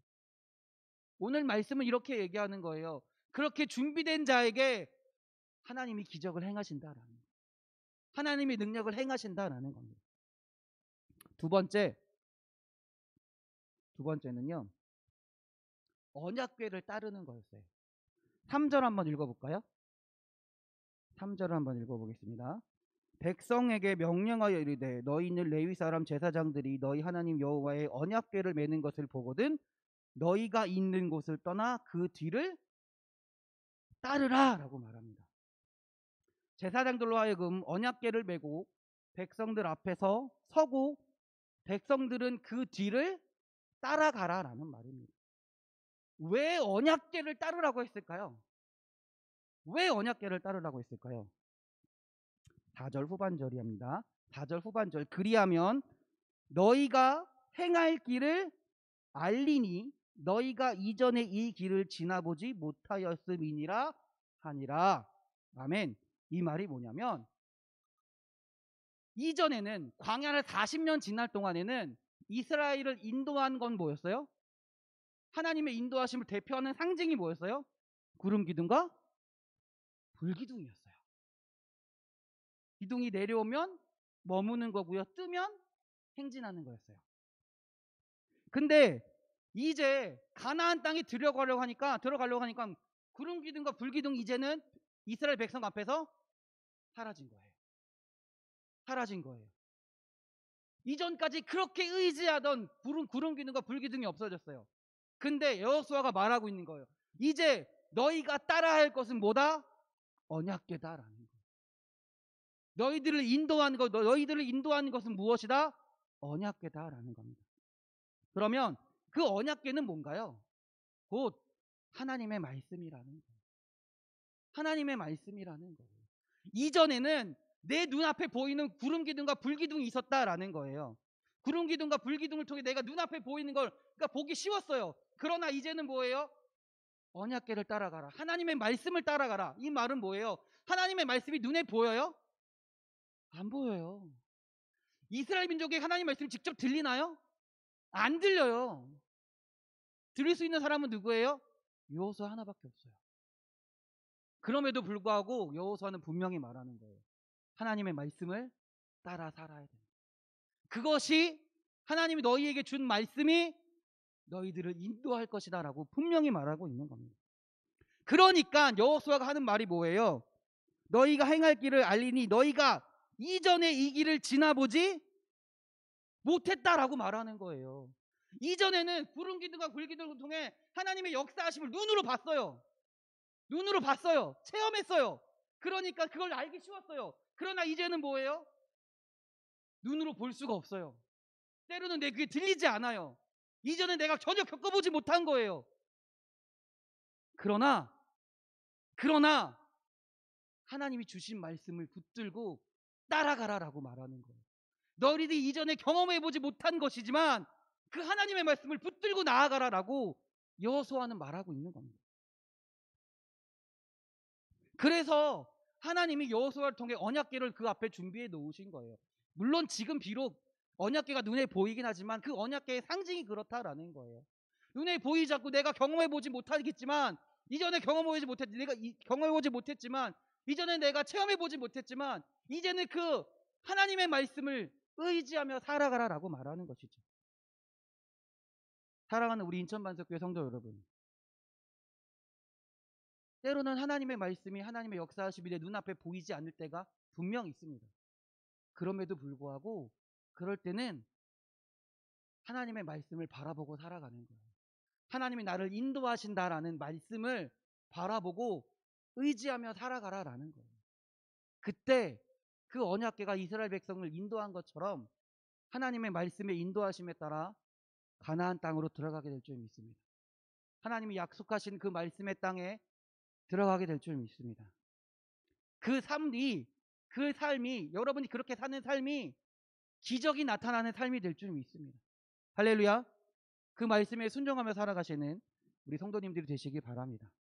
오늘 말씀은 이렇게 얘기하는 거예요. 그렇게 준비된 자에게 하나님이 기적을 행하신다라는 거예요. 하나님이 능력을 행하신다라는 겁니다. 두 번째는요, 언약궤를 따르는 거였어요. 3절 한번 읽어볼까요? 3절을 한번 읽어보겠습니다. 백성에게 명령하여 이르되 너희는 레위 사람 제사장들이 너희 하나님 여호와의 언약궤를 매는 것을 보거든 너희가 있는 곳을 떠나 그 뒤를 따르라 라고 말합니다. 제사장들로 하여금 언약궤를 메고 백성들 앞에서 서고 백성들은 그 뒤를 따라가라 라는 말입니다. 왜 언약궤를 따르라고 했을까요? 왜 언약궤를 따르라고 했을까요? 4절 후반절이합니다. 4절 후반절. 그리하면 너희가 행할 길을 알리니 너희가 이전에 이 길을 지나보지 못하였음이니라 하니라. 아멘. 이 말이 뭐냐면 이전에는 광야를 40년 지날 동안에는 이스라엘을 인도한 건 뭐였어요? 하나님의 인도하심을 대표하는 상징이 뭐였어요? 구름 기둥과 불기둥이었어요. 기둥이 내려오면 머무는 거고요, 뜨면 행진하는 거였어요. 근데 이제 가나안 땅에 들어가려고 하니까 구름 기둥과 불기둥 이제는 이스라엘 백성 앞에서 사라진 거예요. 이전까지 그렇게 의지하던 구름 기둥과 불 기둥이 없어졌어요. 근데 여호수아가 말하고 있는 거예요. 이제 너희가 따라야 할 것은 뭐다? 언약궤다라는 거예요. 너희들을 인도하는 것은 무엇이다? 언약궤다라는 겁니다. 그러면 그 언약궤는 뭔가요? 곧 하나님의 말씀이라는 거예요. 하나님의 말씀이라는 거예요. 이전에는 내 눈앞에 보이는 구름 기둥과 불 기둥이 있었다라는 거예요. 구름 기둥과 불 기둥을 통해 내가 눈앞에 보이는 걸 그러니까 보기 쉬웠어요. 그러나 이제는 뭐예요? 언약궤를 따라가라. 하나님의 말씀을 따라가라. 이 말은 뭐예요? 하나님의 말씀이 눈에 보여요? 안 보여요. 이스라엘 민족에게 하나님 말씀이 직접 들리나요? 안 들려요. 들을 수 있는 사람은 누구예요? 여호수아 하나밖에 없어요. 그럼에도 불구하고 여호수아는 분명히 말하는 거예요. 하나님의 말씀을 따라 살아야 된다. 그것이 하나님이 너희에게 준 말씀이 너희들을 인도할 것이다 라고 분명히 말하고 있는 겁니다. 그러니까 여호수아가 하는 말이 뭐예요? 너희가 행할 길을 알리니 너희가 이전에 이 길을 지나보지 못했다라고 말하는 거예요. 이전에는 구름 기둥과 불 기둥을 통해 하나님의 역사하심을 눈으로 봤어요. 눈으로 봤어요. 체험했어요. 그러니까 그걸 알기 쉬웠어요. 그러나 이제는 뭐예요? 눈으로 볼 수가 없어요. 때로는 내 귀에 들리지 않아요. 이전에 내가 전혀 겪어보지 못한 거예요. 그러나 하나님이 주신 말씀을 붙들고 따라가라라고 말하는 거예요. 너희들이 이전에 경험해보지 못한 것이지만 그 하나님의 말씀을 붙들고 나아가라라고 여호수아는 말하고 있는 겁니다. 그래서 하나님이 여호수아를 통해 언약궤를 그 앞에 준비해 놓으신 거예요. 물론 지금 비록 언약궤가 눈에 보이긴 하지만 그 언약궤의 상징이 그렇다라는 거예요. 눈에 보이지 않고 내가 경험해보지 못하겠지만 이전에 경험해보지 못했지만 이전에 내가 체험해보지 못했지만 이제는 그 하나님의 말씀을 의지하며 살아가라라고 말하는 것이죠. 사랑하는 우리 인천반석교회 성도 여러분, 때로는 하나님의 말씀이 하나님의 역사하심이 내 눈앞에 보이지 않을 때가 분명 있습니다. 그럼에도 불구하고 그럴 때는 하나님의 말씀을 바라보고 살아가는 거예요. 하나님이 나를 인도하신다라는 말씀을 바라보고 의지하며 살아가라라는 거예요. 그때 그 언약궤가 이스라엘 백성을 인도한 것처럼 하나님의 말씀의 인도하심에 따라 가나안 땅으로 들어가게 될 줄 믿습니다. 하나님이 약속하신 그 말씀의 땅에 들어가게 될 줄 믿습니다. 그 삶이 여러분이 그렇게 사는 삶이 기적이 나타나는 삶이 될 줄 믿습니다. 할렐루야. 그 말씀에 순종하며 살아가시는 우리 성도님들이 되시기 바랍니다.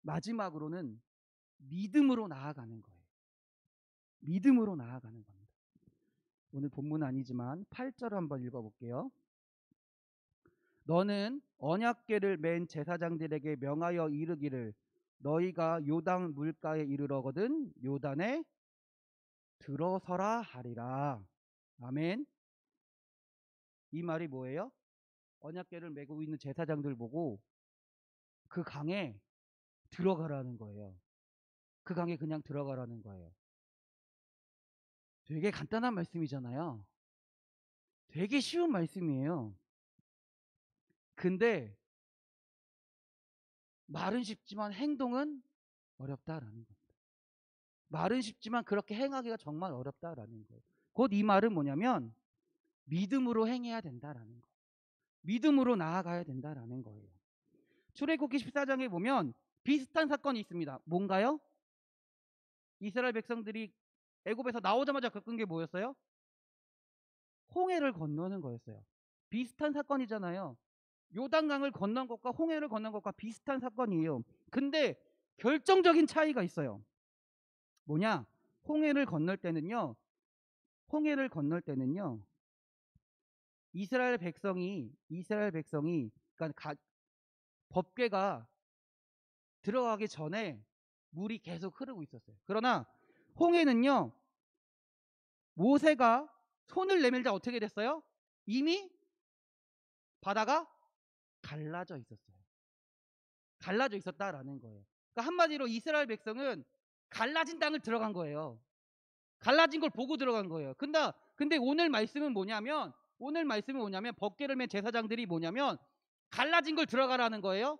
마지막으로는 믿음으로 나아가는 거예요. 믿음으로 나아가는 겁니다. 오늘 본문은 아니지만 8절 한번 읽어볼게요. 너는 언약궤를 맨 제사장들에게 명하여 이르기를 너희가 요단 물가에 이르러거든 요단에 들어서라 하리라. 아멘. 이 말이 뭐예요? 언약궤를 메고 있는 제사장들 보고 그 강에 들어가라는 거예요. 그 강에 그냥 들어가라는 거예요. 되게 간단한 말씀이잖아요. 되게 쉬운 말씀이에요. 근데 말은 쉽지만 행동은 어렵다라는 겁니다. 말은 쉽지만 그렇게 행하기가 정말 어렵다라는 거예요. 곧 이 말은 뭐냐면 믿음으로 행해야 된다라는 거예요. 믿음으로 나아가야 된다라는 거예요. 출애굽기 14장에 보면 비슷한 사건이 있습니다. 뭔가요? 이스라엘 백성들이 애굽에서 나오자마자 겪은 게 뭐였어요? 홍해를 건너는 거였어요. 비슷한 사건이잖아요. 요단강을 건넌 것과 홍해를 건넌 것과 비슷한 사건이에요. 근데 결정적인 차이가 있어요. 뭐냐? 홍해를 건널 때는요. 이스라엘 백성이 그러니까 법궤가 들어가기 전에 물이 계속 흐르고 있었어요. 그러나 홍해는요. 모세가 손을 내밀자 어떻게 됐어요? 이미 바다가 갈라져 있었어요. 갈라져 있었다라는 거예요. 그러니까 한마디로 이스라엘 백성은 갈라진 땅을 들어간 거예요. 갈라진 걸 보고 들어간 거예요. 근데 오늘 말씀은 뭐냐면 법궤를 맨 제사장들이 뭐냐면 갈라진 걸 들어가라는 거예요.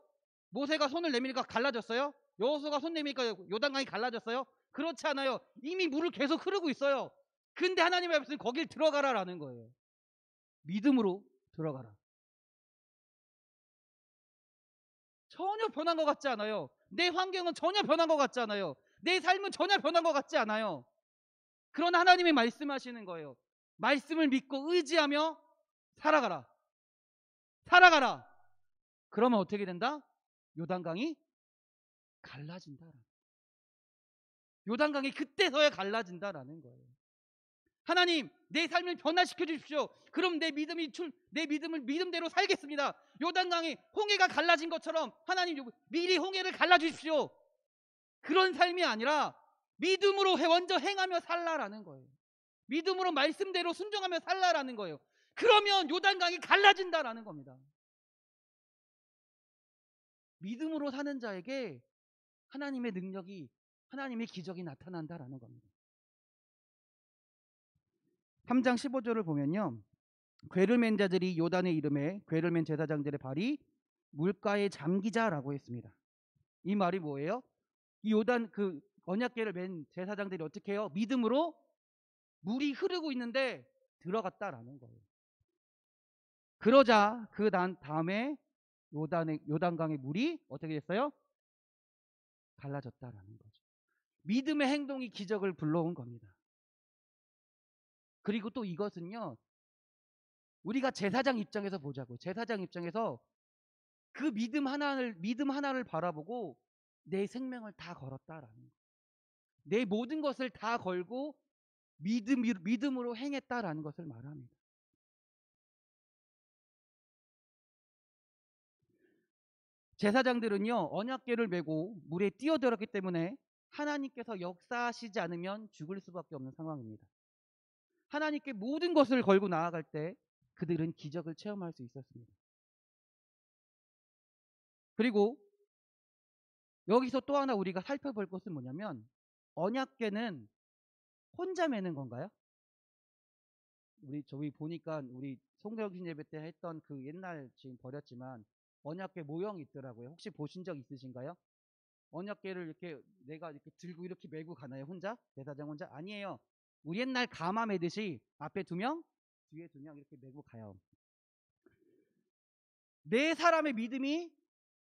모세가 손을 내미니까 갈라졌어요? 여호수아가 손 내미니까 요단강이 갈라졌어요? 그렇지 않아요. 이미 물을 계속 흐르고 있어요. 근데 하나님의 말씀은 거길 들어가라라는 거예요. 믿음으로 들어가라. 전혀 변한 것 같지 않아요. 내 환경은 전혀 변한 것 같지 않아요. 내 삶은 전혀 변한 것 같지 않아요. 그런 하나님이 말씀하시는 거예요. 말씀을 믿고 의지하며 살아가라. 살아가라. 그러면 어떻게 된다? 요단강이 갈라진다. 요단강이 그때서야 갈라진다라는 거예요. 하나님, 내 삶을 변화시켜 주십시오. 그럼 내 믿음을 믿음대로 살겠습니다. 요단강이 홍해가 갈라진 것처럼 하나님 미리 홍해를 갈라 주십시오. 그런 삶이 아니라 믿음으로 먼저 행하며 살라라는 거예요. 믿음으로 말씀대로 순종하며 살라라는 거예요. 그러면 요단강이 갈라진다라는 겁니다. 믿음으로 사는 자에게 하나님의 능력이, 하나님의 기적이 나타난다라는 겁니다. 3장 15절을 보면요, 궤를 맨 자들이 요단의 이름에 궤를 맨 제사장들의 발이 물가에 잠기자라고 했습니다. 이 말이 뭐예요? 이 요단 그 언약궤를 맨 제사장들이 어떻게 해요? 믿음으로 물이 흐르고 있는데 들어갔다라는 거예요. 그러자 그 다음에 요단강의 물이 어떻게 됐어요? 갈라졌다라는 거죠. 믿음의 행동이 기적을 불러온 겁니다. 그리고 또 이것은요, 우리가 제사장 입장에서 보자고. 제사장 입장에서 그 믿음 하나를 바라보고 내 생명을 다 걸었다라는 거예요. 내 모든 것을 다 걸고 믿음으로 행했다라는 것을 말합니다. 제사장들은요, 언약궤를 메고 물에 뛰어들었기 때문에 하나님께서 역사하시지 않으면 죽을 수밖에 없는 상황입니다. 하나님께 모든 것을 걸고 나아갈 때 그들은 기적을 체험할 수 있었습니다. 그리고 여기서 또 하나 우리가 살펴볼 것은 뭐냐면, 언약궤는 혼자 매는 건가요? 저희 보니까 우리 송대신 예배 때 했던 그 옛날, 지금 버렸지만 언약궤 모형이 있더라고요. 혹시 보신 적 있으신가요? 언약궤를 이렇게 내가 이렇게 들고 이렇게 메고 가나요? 혼자? 제사장 혼자? 아니에요. 우리 옛날 가마 매듯이 앞에 2명, 뒤에 2명 이렇게 메고 가요. 네 사람의 믿음이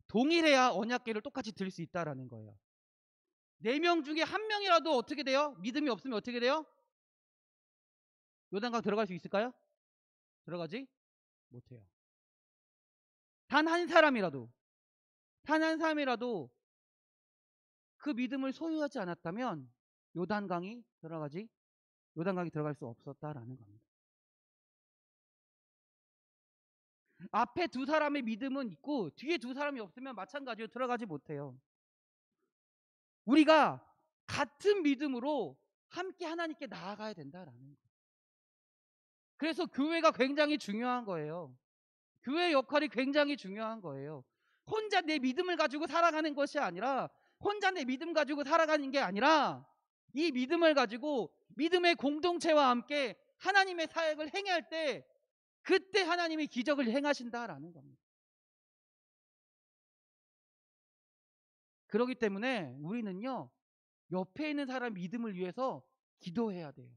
동일해야 언약궤를 똑같이 들 수 있다라는 거예요. 4명 중에 1명이라도 어떻게 돼요? 믿음이 없으면 어떻게 돼요? 요단강 들어갈 수 있을까요? 들어가지 못해요. 단 한 사람이라도 그 믿음을 소유하지 않았다면 요단강이 들어갈 수 없었다라는 겁니다. 앞에 2사람의 믿음은 있고 뒤에 2사람이 없으면 마찬가지로 들어가지 못해요. 우리가 같은 믿음으로 함께 하나님께 나아가야 된다라는 거예요. 그래서 교회가 굉장히 중요한 거예요. 교회의 역할이 굉장히 중요한 거예요. 혼자 내 믿음을 가지고 살아가는 것이 아니라, 혼자 내 믿음 가지고 살아가는 게 아니라, 이 믿음을 가지고 믿음의 공동체와 함께 하나님의 사역을 행할 때 그때 하나님이 기적을 행하신다라는 겁니다. 그렇기 때문에 우리는요, 옆에 있는 사람 믿음을 위해서 기도해야 돼요.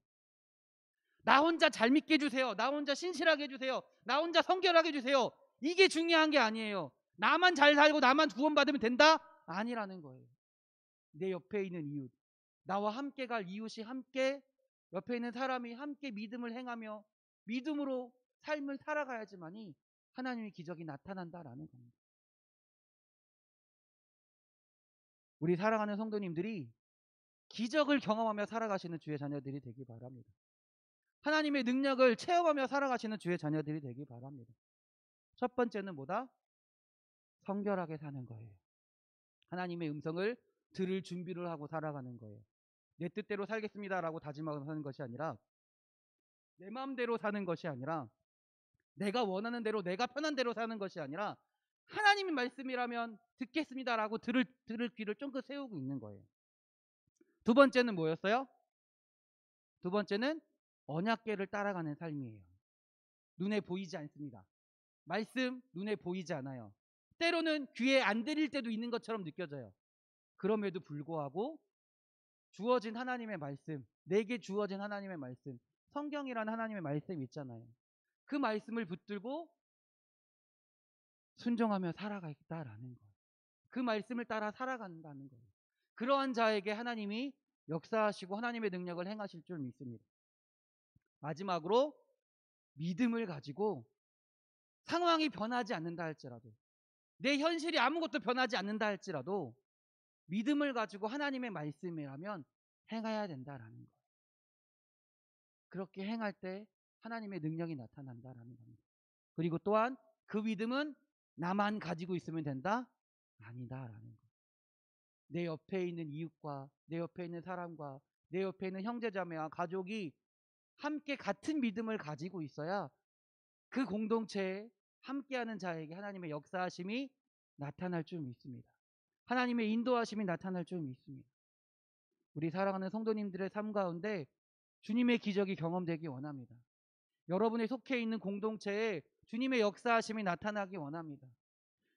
나 혼자 잘 믿게 해주세요. 나 혼자 신실하게 해주세요. 나 혼자 성결하게 해주세요. 이게 중요한 게 아니에요. 나만 잘 살고 나만 구원받으면 된다? 아니라는 거예요. 내 옆에 있는 이웃, 나와 함께 갈 이웃이 함께, 옆에 있는 사람이 함께 믿음을 행하며 믿음으로 삶을 살아가야지만이 하나님의 기적이 나타난다라는 겁니다. 우리 사랑하는 성도님들이 기적을 경험하며 살아가시는 주의 자녀들이 되기 바랍니다. 하나님의 능력을 체험하며 살아가시는 주의 자녀들이 되기 바랍니다. 첫 번째는 뭐다? 성결하게 사는 거예요. 하나님의 음성을 들을 준비를 하고 살아가는 거예요. 내 뜻대로 살겠습니다라고 다짐하고 사는 것이 아니라, 내 마음대로 사는 것이 아니라, 내가 원하는 대로, 내가 편한 대로 사는 것이 아니라, 하나님의 말씀이라면 듣겠습니다라고 들을 귀를 쫑긋 세우고 있는 거예요. 두 번째는 뭐였어요? 두 번째는 언약궤를 따라가는 삶이에요. 눈에 보이지 않습니다. 말씀 눈에 보이지 않아요. 때로는 귀에 안 들릴 때도 있는 것처럼 느껴져요. 그럼에도 불구하고 주어진 하나님의 말씀, 내게 주어진 하나님의 말씀, 성경이라는 하나님의 말씀이 있잖아요. 그 말씀을 붙들고 순종하며 살아가겠다라는 거예요. 그 말씀을 따라 살아간다는 거예요. 그러한 자에게 하나님이 역사하시고 하나님의 능력을 행하실 줄 믿습니다. 마지막으로 믿음을 가지고 상황이 변하지 않는다 할지라도, 내 현실이 아무것도 변하지 않는다 할지라도 믿음을 가지고 하나님의 말씀이라면 행해야 된다라는 거예요. 그렇게 행할 때 하나님의 능력이 나타난다라는 겁니다. 그리고 또한 그 믿음은 나만 가지고 있으면 된다? 아니다라는 거예요. 내 옆에 있는 이웃과 내 옆에 있는 사람과 내 옆에 있는 형제자매와 가족이 함께 같은 믿음을 가지고 있어야 그 공동체에 함께하는 자에게 하나님의 역사하심이 나타날 줄 믿습니다. 하나님의 인도하심이 나타날 줄 믿습니다. 우리 사랑하는 성도님들의 삶 가운데 주님의 기적이 경험되기 원합니다. 여러분이 속해 있는 공동체에 주님의 역사하심이 나타나기 원합니다.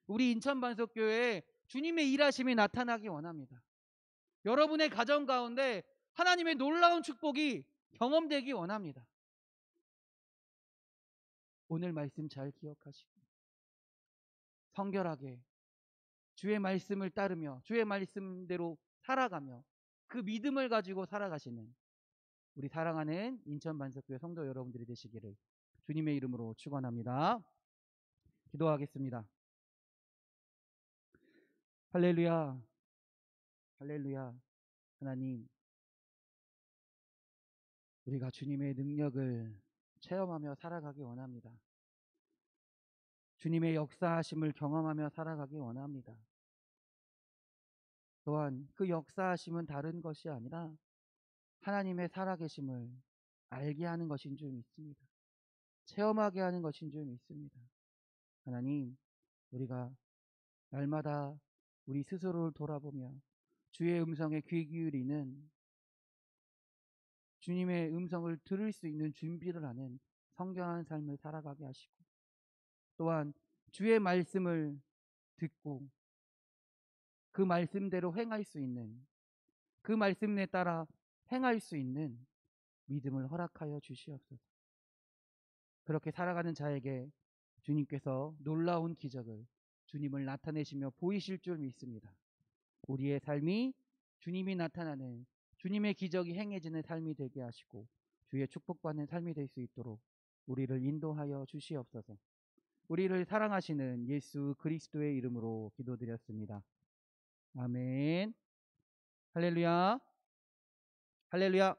우리 인천반석교회에 주님의 일하심이 나타나기 원합니다. 여러분의 가정 가운데 하나님의 놀라운 축복이 경험되기 원합니다. 오늘 말씀 잘 기억하시고 성결하게 주의 말씀을 따르며 주의 말씀대로 살아가며 그 믿음을 가지고 살아가시는 우리 사랑하는 인천반석교회 성도 여러분들이 되시기를 주님의 이름으로 축원합니다. 기도하겠습니다. 할렐루야, 할렐루야. 하나님, 우리가 주님의 능력을 체험하며 살아가기 원합니다. 주님의 역사하심을 경험하며 살아가기 원합니다. 또한 그 역사하심은 다른 것이 아니라 하나님의 살아계심을 알게 하는 것인 줄 믿습니다. 체험하게 하는 것인 줄 믿습니다. 하나님, 우리가 날마다 우리 스스로를 돌아보며 주의 음성에 귀 기울이는, 주님의 음성을 들을 수 있는 준비를 하는 성결한 삶을 살아가게 하시고, 또한 주의 말씀을 듣고 그 말씀대로 행할 수 있는, 그 말씀에 따라 행할 수 있는 믿음을 허락하여 주시옵소서. 그렇게 살아가는 자에게 주님께서 놀라운 기적을, 주님을 나타내시며 보이실 줄 믿습니다. 우리의 삶이 주님이 나타나는, 주님의 기적이 행해지는 삶이 되게 하시고 주의 축복받는 삶이 될 수 있도록 우리를 인도하여 주시옵소서. 우리를 사랑하시는 예수 그리스도의 이름으로 기도드렸습니다. 아멘. 할렐루야, 할렐루야.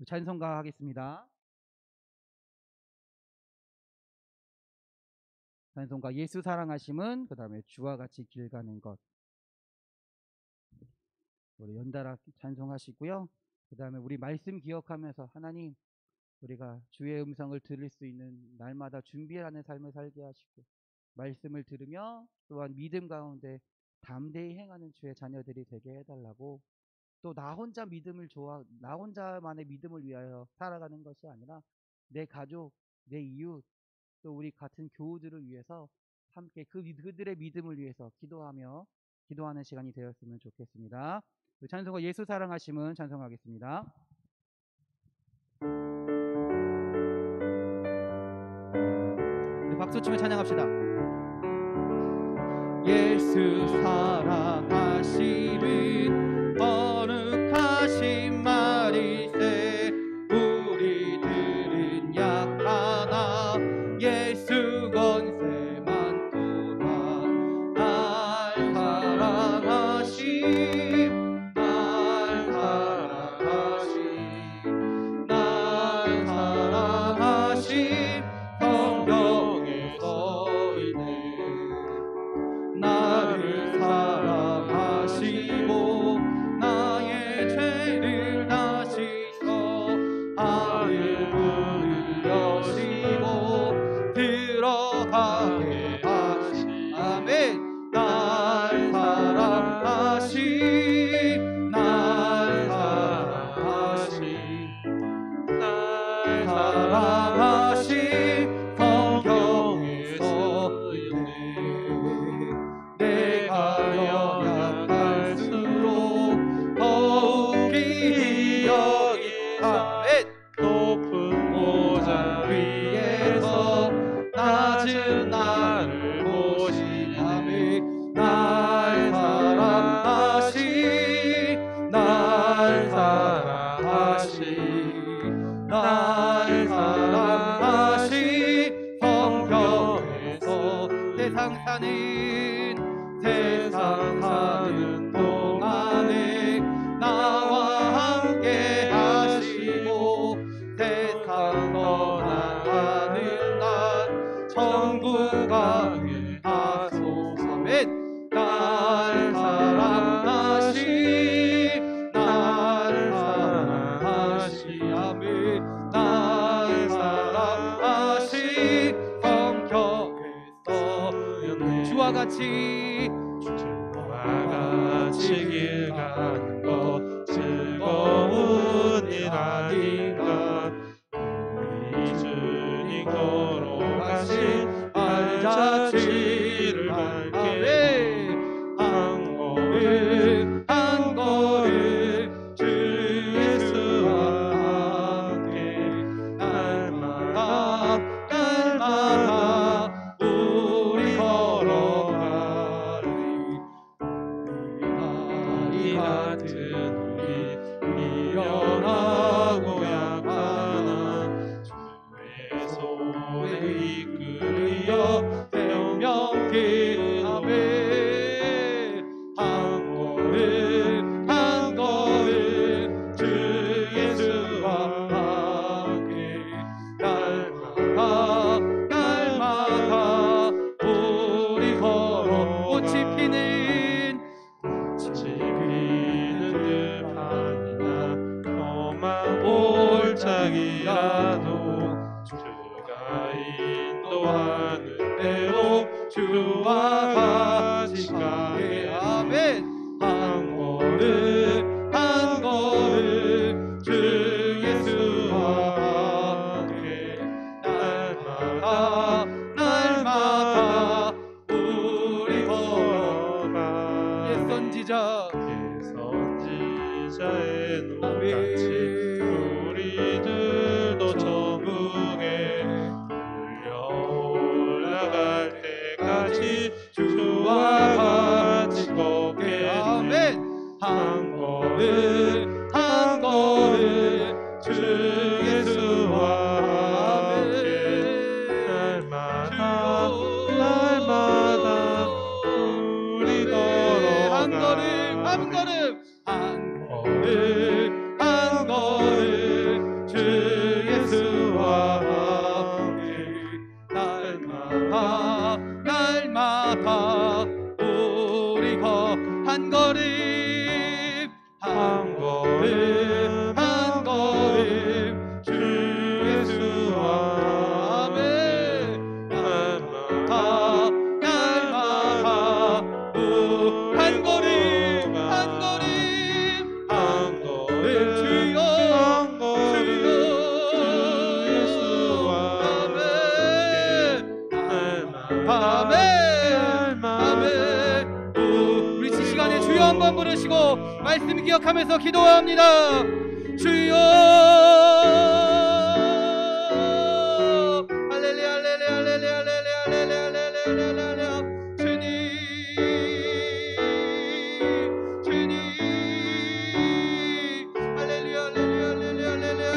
찬송가 하겠습니다. 찬송가 예수 사랑하심은, 그 다음에 주와 같이 길 가는 것. 우리 연달아 찬송하시고요. 그 다음에 우리 말씀 기억하면서 하나님, 우리가 주의 음성을 들을 수 있는 날마다 준비하는 삶을 살게 하시고, 말씀을 들으며 또한 믿음 가운데 담대히 행하는 주의 자녀들이 되게 해달라고, 또 나 혼자 믿음을 나 혼자만의 믿음을 위하여 살아가는 것이 아니라 내 가족, 내 이웃, 또 우리 같은 교우들을 위해서 함께 그들의 믿음을 위해서 기도하는 시간이 되었으면 좋겠습니다. 찬송가 예수 사랑하심은 찬송하겠습니다. 우리 박수 치며 찬양합시다. 예수 사랑하심은 거룩하신 말이세, 우리들은 약하나 예수 권세 많도다. 날 사랑하심, 날 사랑하심, 날 사랑하심, 성경에 써있네. 나를 사랑하시고 사랑하신 성경에서 내가 연약할수록 더욱이 여기사 높은 보좌 위에서 낮은 나를 보시니 날 사랑하신 날 사랑하신 날 사랑하신 성경에서 세상 사는 동안에 나와 함께 하시고 세상 떠나가는 날 천국 가게 하소서. 날 사랑하신 날 사랑하신 아멘 날 사랑하신 성경에서 주와 같이 길 가는 것 즐거운 일 아닌가. 우리 주님 걸어가신 발자취를 밟게 한 걸음 주 예수와 함께 날마다 우리 걸어가리. 이 같은 우리 미련하고 약하나 주의 손에 이끌려 생명길 아멘 한 걸음 주 예수와 함께 날마다 우리 걸어 꽃이 피는 듯하니나 험한 골짜기라도 주가 인도하는 대로 주와 같이 가게 아멘 한 걸음 주 예수와 함께 날마다 우리 걸어가. 옛 선지자의 눈같이 우리들도 천국에 올라갈 때까지 주와 같이 걷게 아멘 한 걸음 주 예수와 함께 날마다 우리 걸어가 한 걸음 주 예수와 함께 날마다 우리 한 걸음 주 예수와 아멘 날마다 한 걸음 주여 예수와 아멘 아멘. 우리 이 시간에 주여 한번 부르시고 말씀 기억하면서 기도합니다. 주여 할렐루야 할렐루야 할렐루야 할렐루야 할렐루야 할렐루야 주님 할렐루야 할렐루야 할렐루야 할렐루야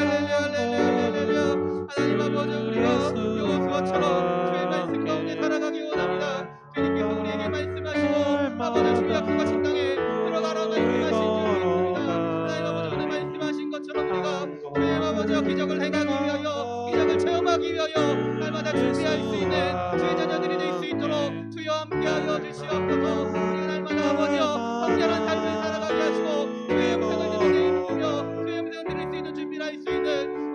할렐루야 하나님 아버지 우리가 여호수아처럼 주의 말씀 가운데 살아가기 원합니다. 주님께서 우리에게 말씀하시고 아버지 주의 약속하신 땅에 들어가라 말씀하신 줄 믿습니다. 하나님 아버지 오늘 말씀하신 것처럼 우리가 주의 아버지와 기적을 행하기 위하여 기적을 체험하기 위하여 날마다 준비할 수 있는 주의 자녀들이 될 수 있도록 주여 함께하여 주시옵소서. 우리가 날마다 아버지여 성결한 삶을 살아가게 하시고 주의 음성을 들으며 주의 음성을 들을 수 있는 준비를 할 수 있는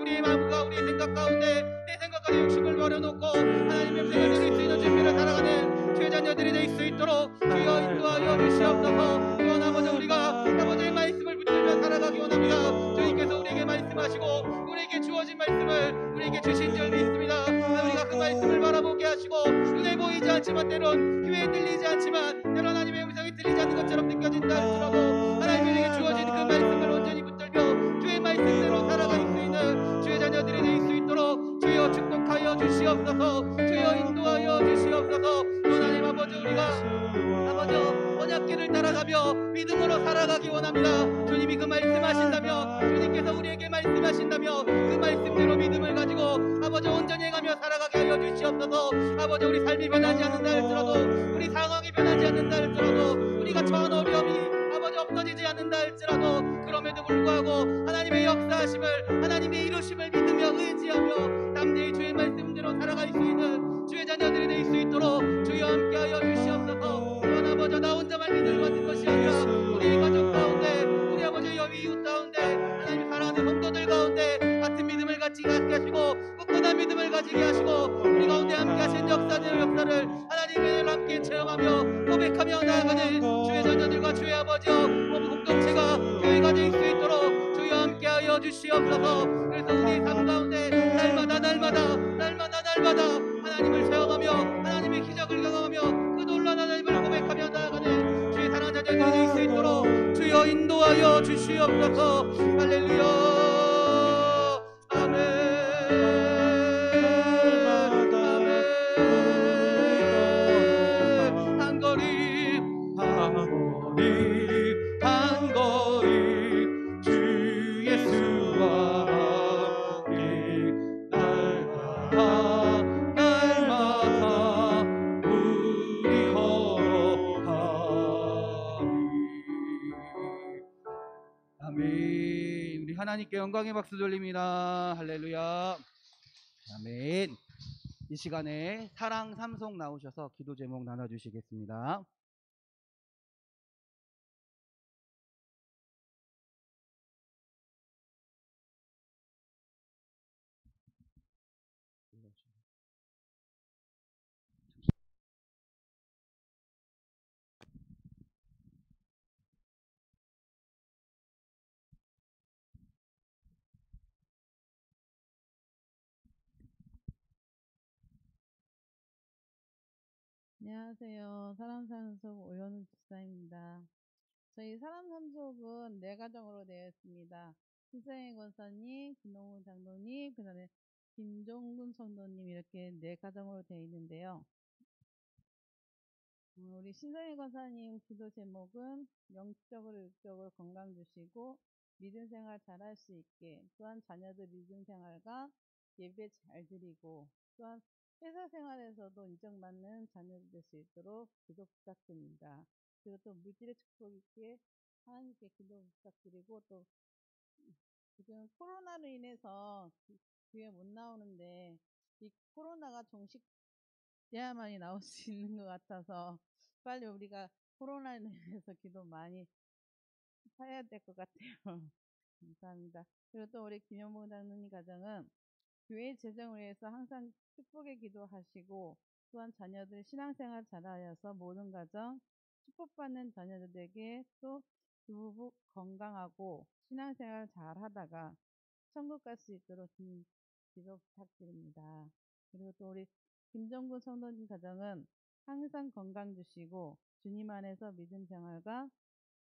우리의 마음과 우리의 생각 가운데 내 생각과 내 욕심을 버려놓고 하나님의 음성을 들을 수 있는 준비를 살아가는 주의 자녀들이 될 수 있도록 주여 인도하여 주시옵소서. 또한 아버지 우리가 아버지의 말씀을 붙들며 살아가기 원합니다. 주님께서 우리에게 말씀하시고 우리에게 우리에게 주어진 말씀을 우리에게 주신 줄 믿습니다. 우리가 그 말씀을 바라보게 하시고 눈에 보이지 않지만 때론 귀에 들리지 않지만 때론 하나님의 음성이 들리지 않는 것처럼 느껴진다 할지라도 하나님 우리에게 주어진 그 말씀을 온전히 붙들며 주의 말씀대로 살아갈 수 있는 주의 자녀들이 될 수 있도록 주여 축복하여 주시옵소서. 주여 인도하여 주시옵소서. 하나님 아버지 우리가 아버지 언약궤를 따라가며 믿음으로 살아가기 원합니다. 주님이 그 말씀하신다며 주님께서 우리에게 말씀하신다며 그 말씀대로 믿음을 가지고 아버지 온전히 해가며 살아가게 하여 주시옵소서. 아버지 우리 삶이 변하지 않는다 할지라도 우리 상황이 변하지 않는다 할지라도 우리가 처한 어려움이 아버지 없어지지 않는다 할지라도 그럼에도 불구하고 하나님의 역사하심을 하나님의 이루심을 믿으며 의지하며 담대히 주의 말씀대로 살아갈 수 있는 주의 자녀들이 될 수 있도록 주여 함께하여 주시옵소서. 또한 아버지 나 혼자만 믿음을 받는 것이 아니라 우리 가족 가운데 우리 아버지 여위 이웃 가운데 하나님 사랑하는 성도들 가운데 같은 믿음을 가지게 하시고 굳건한 믿음을 가지게 하시고 우리 가운데 함께 하신 역사를 하나님을 함께 체험하며 고백하며 나아가는 주의 자녀들과 주의 아버지여 모든 공동체가 교회가 될 수 있도록 주여 함께하여 주시옵소서. 그래서 우리 삶 가운데 날마다 하나님을 체험하며 하나님의 기적을 경험하며 그 놀라운 하나님을 고백하며 나아가는 주의 사랑하는 자녀들이 될 수 있도록 주여 인도하여 주시옵소서. 할렐루야 아멘. 아멘. 우리 하나님께 영광의 박수 돌립니다. 할렐루야. 아멘. 이 시간에 사랑 삼송 나오셔서 기도 제목 나눠주시겠습니다. 안녕하세요. 사람산속 오연우 집사입니다. 저희 사람산속은 4가정으로 되어 있습니다. 신성희 권사님, 김동훈 장로님, 그 다음에 김종근 성도님 이렇게 4가정으로 되어 있는데요. 우리 신성희 권사님 기도 제목은 영적으로 육적으로 건강 주시고 믿음 생활 잘할 수 있게, 또한 자녀들 믿음 생활과 예배 잘 드리고, 또한 회사 생활에서도 인정받는 자녀들 될 수 있도록 기도 부탁드립니다. 그리고 또 물질의 축복 있게 하나님께 기도 부탁드리고, 또 지금 코로나로 인해서 교회 못 나오는데 이 코로나가 종식돼야만이 나올 수 있는 것 같아서 빨리 우리가 코로나에 대해서 기도 많이 해야 될 것 같아요. 감사합니다. 그리고 또 우리 김영봉 장로님 가정은 교회 재정을 위해서 항상 축복의 기도하시고, 또한 자녀들 신앙생활 잘하여서 모든 가정 축복받는 자녀들에게 또 부부 건강하고 신앙생활 잘하다가 천국 갈 수 있도록 주님 기도 부탁드립니다. 그리고 또 우리 김정구 성도님 가정은 항상 건강 주시고 주님 안에서 믿음 생활과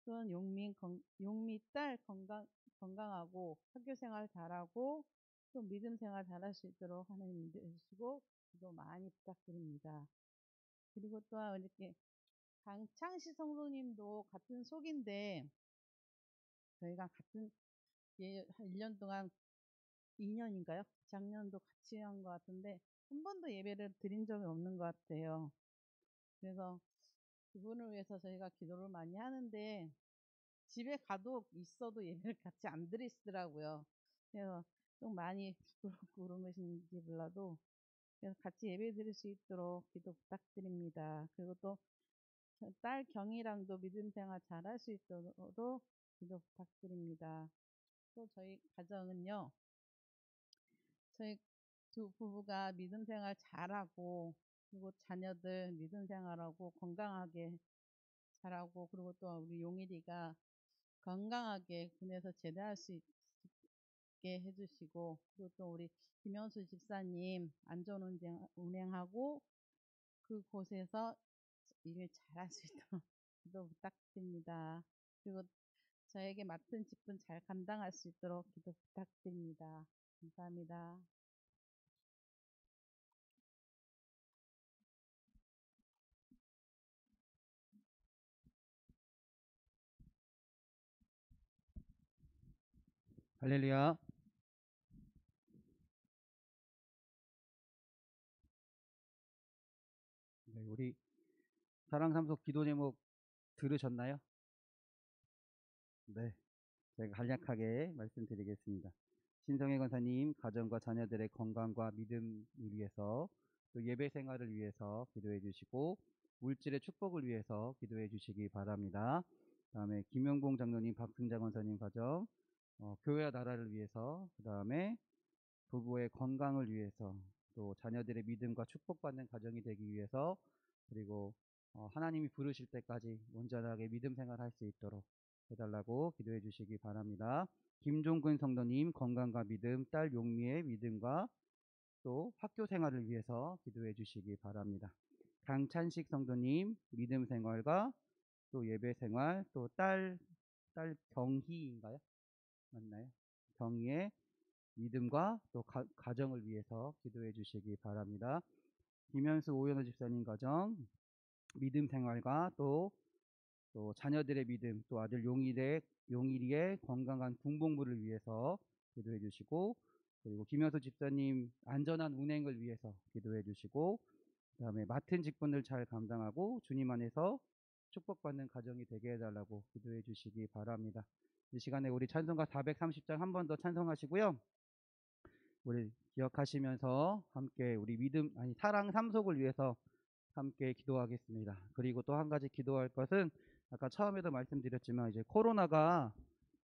또한 용미 딸 건강하고 학교 생활 잘하고 또 믿음 생활 잘할 수 있도록 하나님 믿으시고 기도 많이 부탁드립니다. 그리고 또한 이렇게 강창시 성도님도 같은 속인데 저희가 같은 1년 동안 2년인가요? 작년도 같이 한 것 같은데 한 번도 예배를 드린 적이 없는 것 같아요. 그래서 그분을 위해서 저희가 기도를 많이 하는데 집에 가도 있어도 예배를 같이 안 드리시더라고요. 그래서 좀 많이 부끄럽고 그런 것인지 몰라도 그래서 같이 예배 드릴 수 있도록 기도 부탁드립니다. 그리고 또 딸 경이랑도 믿음 생활 잘할 수 있도록 기도 부탁드립니다. 또 저희 가정은요, 저희 두 부부가 믿음 생활 잘하고 그리고 자녀들 믿음 생활하고 건강하게 잘하고, 그리고 또 우리 용일이가 건강하게 군에서 제대할 수 있게 있게 해주시고, 그리고 또 우리 김영수 집사님 안전 운행하고 그곳에서 일을 잘할 수 있도록 기도 부탁드립니다. 그리고 저에게 맡은 직분 잘 감당할 수 있도록 기도 부탁드립니다. 감사합니다. 할렐루야. 네, 우리 사랑 삼속 기도 제목 들으셨나요? 네, 제가 간략하게 말씀드리겠습니다. 신성혜 권사님 가정과 자녀들의 건강과 믿음을 위해서, 또 예배 생활을 위해서 기도해 주시고 물질의 축복을 위해서 기도해 주시기 바랍니다. 다음에 김영봉 장로님, 박승자 권사님 가정, 교회와 나라를 위해서, 그 다음에 부부의 건강을 위해서, 또 자녀들의 믿음과 축복받는 가정이 되기 위해서, 그리고 하나님이 부르실 때까지 온전하게 믿음 생활할 수 있도록 해달라고 기도해 주시기 바랍니다. 김종근 성도님 건강과 믿음, 딸 용미의 믿음과 또 학교 생활을 위해서 기도해 주시기 바랍니다. 강찬식 성도님 믿음 생활과 또 예배 생활, 또 딸 경희인가요? 맞나요? 경희의 믿음과 또 가정을 위해서 기도해 주시기 바랍니다. 김현수 오연호 집사님 가정 믿음 생활과 또 자녀들의 믿음, 또 아들 용일이의 건강한 군복무를 위해서 기도해 주시고, 그리고 김현수 집사님 안전한 운행을 위해서 기도해 주시고, 그 다음에 맡은 직분을 잘 감당하고 주님 안에서 축복받는 가정이 되게 해달라고 기도해 주시기 바랍니다. 이 시간에 우리 찬송가 430장 한 번 더 찬송하시고요. 우리 기억하시면서 함께 우리 사랑 삼속을 위해서 함께 기도하겠습니다. 그리고 또 한 가지 기도할 것은 아까 처음에도 말씀드렸지만 이제 코로나가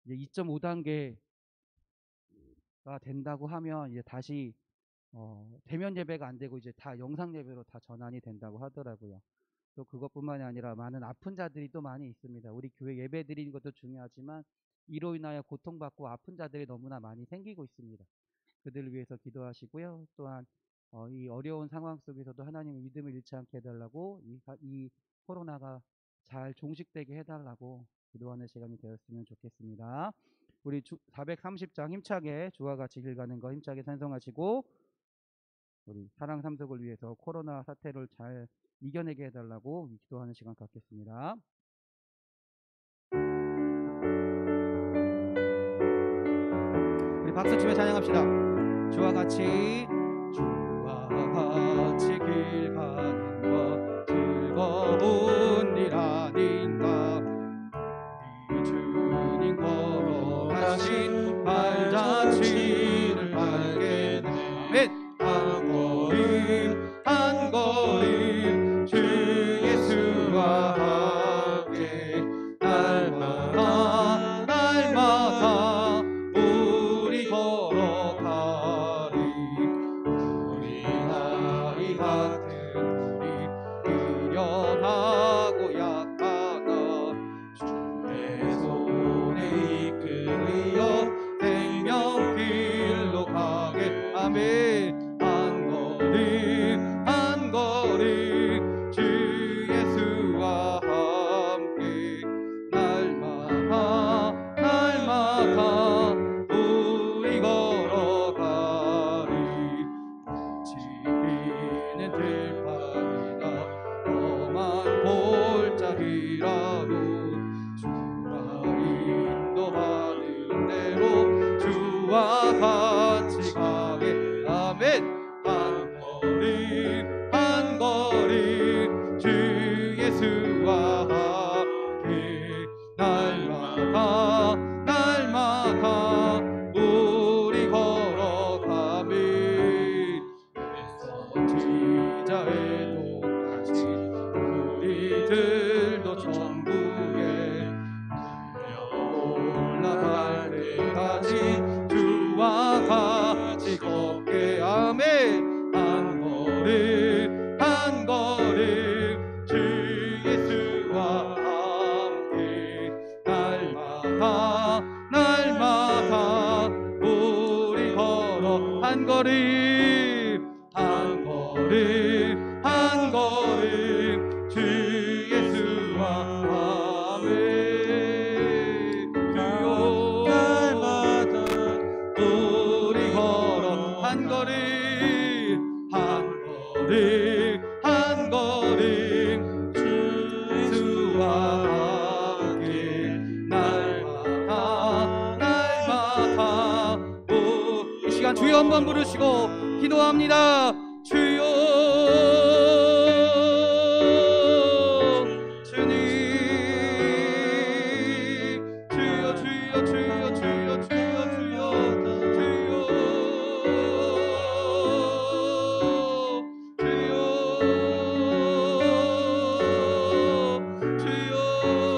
이제 2.5단계가 된다고 하면 이제 다시 대면 예배가 안 되고 이제 다 영상 예배로 다 전환이 된다고 하더라고요. 또 그것뿐만이 아니라 많은 아픈 자들이 또 많이 있습니다. 우리 교회 예배 드리는 것도 중요하지만 이로 인하여 고통받고 아픈 자들이 너무나 많이 생기고 있습니다. 그들을 위해서 기도하시고요. 또한 이 어려운 상황 속에서도 하나님의 믿음을 잃지 않게 해달라고, 이 코로나가 잘 종식되게 해달라고 기도하는 시간이 되었으면 좋겠습니다. 우리 430장 힘차게 주와 같이 길가는 거 힘차게 찬송하시고, 우리 사랑 삼속을 위해서 코로나 사태를 잘 이겨내게 해달라고 기도하는 시간 갖겠습니다. 우리 박수 치며 찬양합시다. 주와 같이 길 가는 것 즐거운 일 아닌가. 우리 주님 걸어가신 발자취를 알게 돼. 한 걸음 주 예수와 함께 날마다 우리 걸어가리. 우리 나이 같은 우리 미련하고 약하나 주의 손에 이끌려 생명길로 가게. 아멘. 한 걸음 주 예수와 함께 날마다 우리 걸어가리. 지기는 들판이나 험한 골짜기라도 주가 인도하는 대로 주와 같이 가게. 아멘. 한 걸음 주 예수와 함께 날마다 우리 걸어가며 선지자의 똑같이 우리들도 천국에 올라갈 때까지 주와 같이 걷게. 아멘. 한 걸음 한 걸음 한 걸음 한 걸음 주 예수와 함께 주여 날마다 우리 걸어 한 걸음 한 걸음 한 걸음 주 예수와 함께 날마다 날마다 이 시간 주여 한번 부르시고 기도합니다. 주여 주님 주여 주여 주여 주여 주여 주여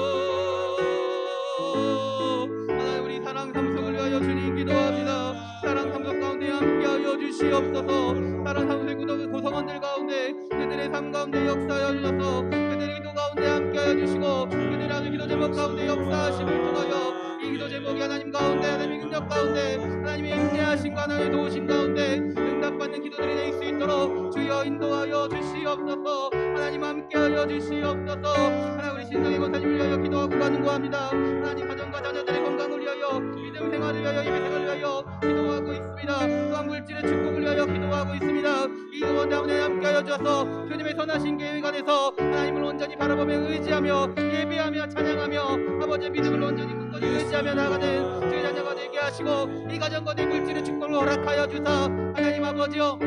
하나님 우리 사랑 삼성을 위하여 주님 기도합니다. 사랑 삼성 가운데 함께하여 주시옵소서. 사랑 삼성의 구성원들 가운데 그들의 삶 가운데 역사하여 주셔서 그들의 기도 가운데 함께하여 주시고 그들의 하는 기도 제목 가운데 역사하심을 통하여 이 기도 제목이 하나님 가운데 하나님의 능력 가운데 하나님의 인내하심과 하나님의 도우심 가운데 응답받는 기도들이 될 수 있도록 주여 인도하여 주시옵소서. 하나님 함께하여 주시옵소서. 하나님 우리 신성의 권사님을 위하여 기도하고 간구합니다. 하나님 가정과 자녀들의 건강을 위하여 믿음 생활을 위하여 예배 생활을 위하여 기도하고 있습니다. 또한 물질의 축복을 위하여 기도하고 있습니다. 이 가운데 하나님 함께하여 주셔서 주님의 선하신 계획 안에서 하나님을 온전히 바라보며 의지하며 예배하며 찬양하며 아버지의 믿음을 온전히 굳건히 의지하며 나가는 주의 자녀가 되게 하시고 이 가정과 내 물질의 축복을 허락하여 주사 하나님 아버지여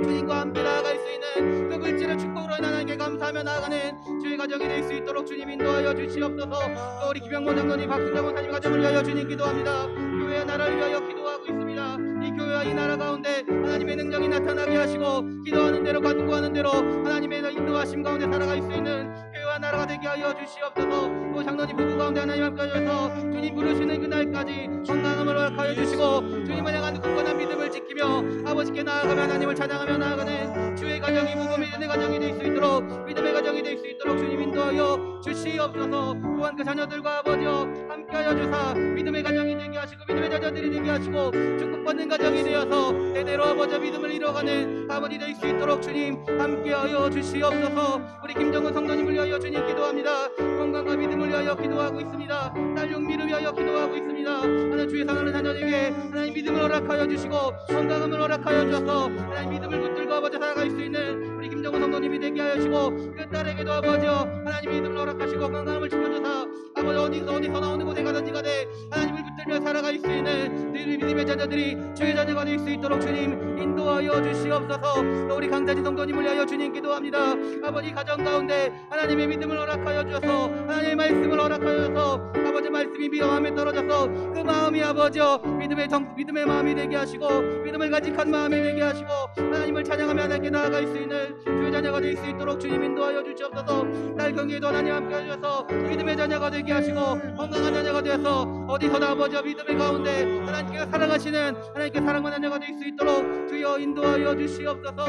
주님과 함께 나아갈 수 있는 그 물질의 축복으로 하나님께 감사하며 나아가는 주의 가정이 될 수 있도록 주님 인도하여 주시옵소서. 또 우리 김영모 장로님 박순자 권사님 가정을 위하여 주님 기도합니다. 교회와 나라를 위하여 기도하고 있습니다. 이 교회와 이 나라 가운데 하나님의 능력이 나타나게 하시고 기도하는 대로 간구하는 대로 하나님의 인도하심 가운데 살아갈 수 있는 교회와 나라가 되게 하여 주시옵소서. 또 장로님 부부 가운데 하나님 함께 하셔서 주님 부르시는 그날까지 건강함을 허락하여 주시고 주님을 향한 굳건한 믿음을 지키며 아버지께 나아가며 하나님을 찬양하며 나아가는 주의 가정이 부부 믿음의 가정이 될 수 있도록 믿음의 가정이 될 수 있도록 주님 인도하여 주시옵소서. 또한 그 자녀들과 아버지와 함께하여 주사 믿음의 가정이 되게 하시고 믿음의 자녀들이 되게 하시고 축복받는 가정이 되어서 대대로 아버지 믿음을 이뤄가는 아버지 될 수 있도록 주님 함께하여 주시옵소서. 우리 김정은 성도님을 위하여 주님 기도합니다. 건강과 믿음을 위하여 기도하고 있습니다. 딸 용미를 위하여 기도하고 있습니다. 하나님 주의 사랑하는 자녀에게 하나님 믿음을 허락하여 주시고 건강함을 허락하여 주셔서 하나님 믿음을 붙들고 아버지 살아갈 수 있는 우리 김정은 성도님이 되게 하시고 그 딸에게도 아버지여 하나님 믿음을 허락하시고 건강함을 지켜줘서 아버지 어디서 나오는 곳에 가든지 가되 하나님을 붙들며 살아갈 수 있는 늘 믿음의 자녀들이 주의 자녀가 될 수 있도록 주님 인도하여 주시옵소서. 또 우리 강자지 성도님을 위하여 주님 기도합니다. 아버지 가정 가운데 하나님의 믿음을 허락하여 주셔서 하나님의 말씀을 허락하여 주셔서 아버지 말씀이 마음에 떨어져서 그 마음이 아버지여 믿음의 마음이 되게 하시고 믿음을 가직한 마음이 되게 하시고 하나님을 찬양하며 하나님께 나아갈 수 있는 주의 자녀가 될 수 있도록 주님 인도하여 주시옵소서. 날 경계에도 하나님 함께 하셔서 믿음의 자녀가 되게 하시고 건강한 자녀가 되어서 어디서나 아버지여 믿음의 가운데 하나님께서 사랑하시는 하나님께 사랑하는 자녀가 될 수 있도록 주여 인도하여 주시옵소서.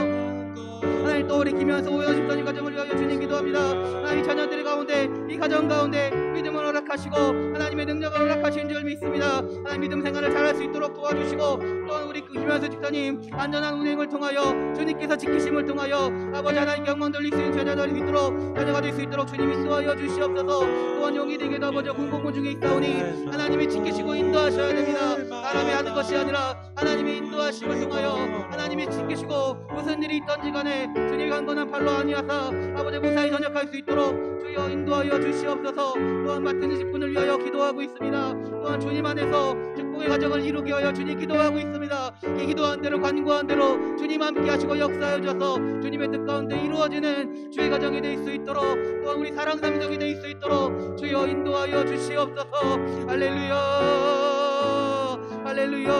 하나님 또 우리 김현수 오현 집사님 가정을 위하여 주님 기도합니다. 하나님 자녀들 가운데 이 가정 가운데 믿음을 허락하시고 하나님의 능력을 허락하신 줄 믿습니다. 하나님 믿음 생활을 잘할 수 있도록 도와주시고 또한 우리 김현수 집사님 안전한 운행을 통하여 주님께서 지키심을 통하여 아버지 하나님께 영광 돌릴 수 있는 자녀들이 있도록 자녀가 될 수 있도록 주님 인도하여 주시옵소서. 또한 용이 되게도 아버지 군복무 중에 있다오니 하나님이 지키시고 인도하셔야 됩니다. 사람이 하는 것이 아니라 하나님의 인도하심을 통하여 하나님이 지키시고 무슨 일이 있던지 간에 주님의 강건한 팔로 아니하사 아버지 무사히 전역할 수 있도록 주여 인도하여 주시옵소서. 또한 맡은 직분을 위하여 기도하고 있습니다. 또한 주님 안에서 축복의 가정을 이루게 하여 주님 기도하고 있습니다. 이 기도한 대로 간구한 대로 주님 함께 하시고 역사하여 주셔서 주님의 뜻 가운데 이루어지는 주의 가정이 될 수 있도록 또한 우리 사랑 삼정이 될 수 있도록 주여 인도하여 주시옵소서. 할렐루야 할렐루야.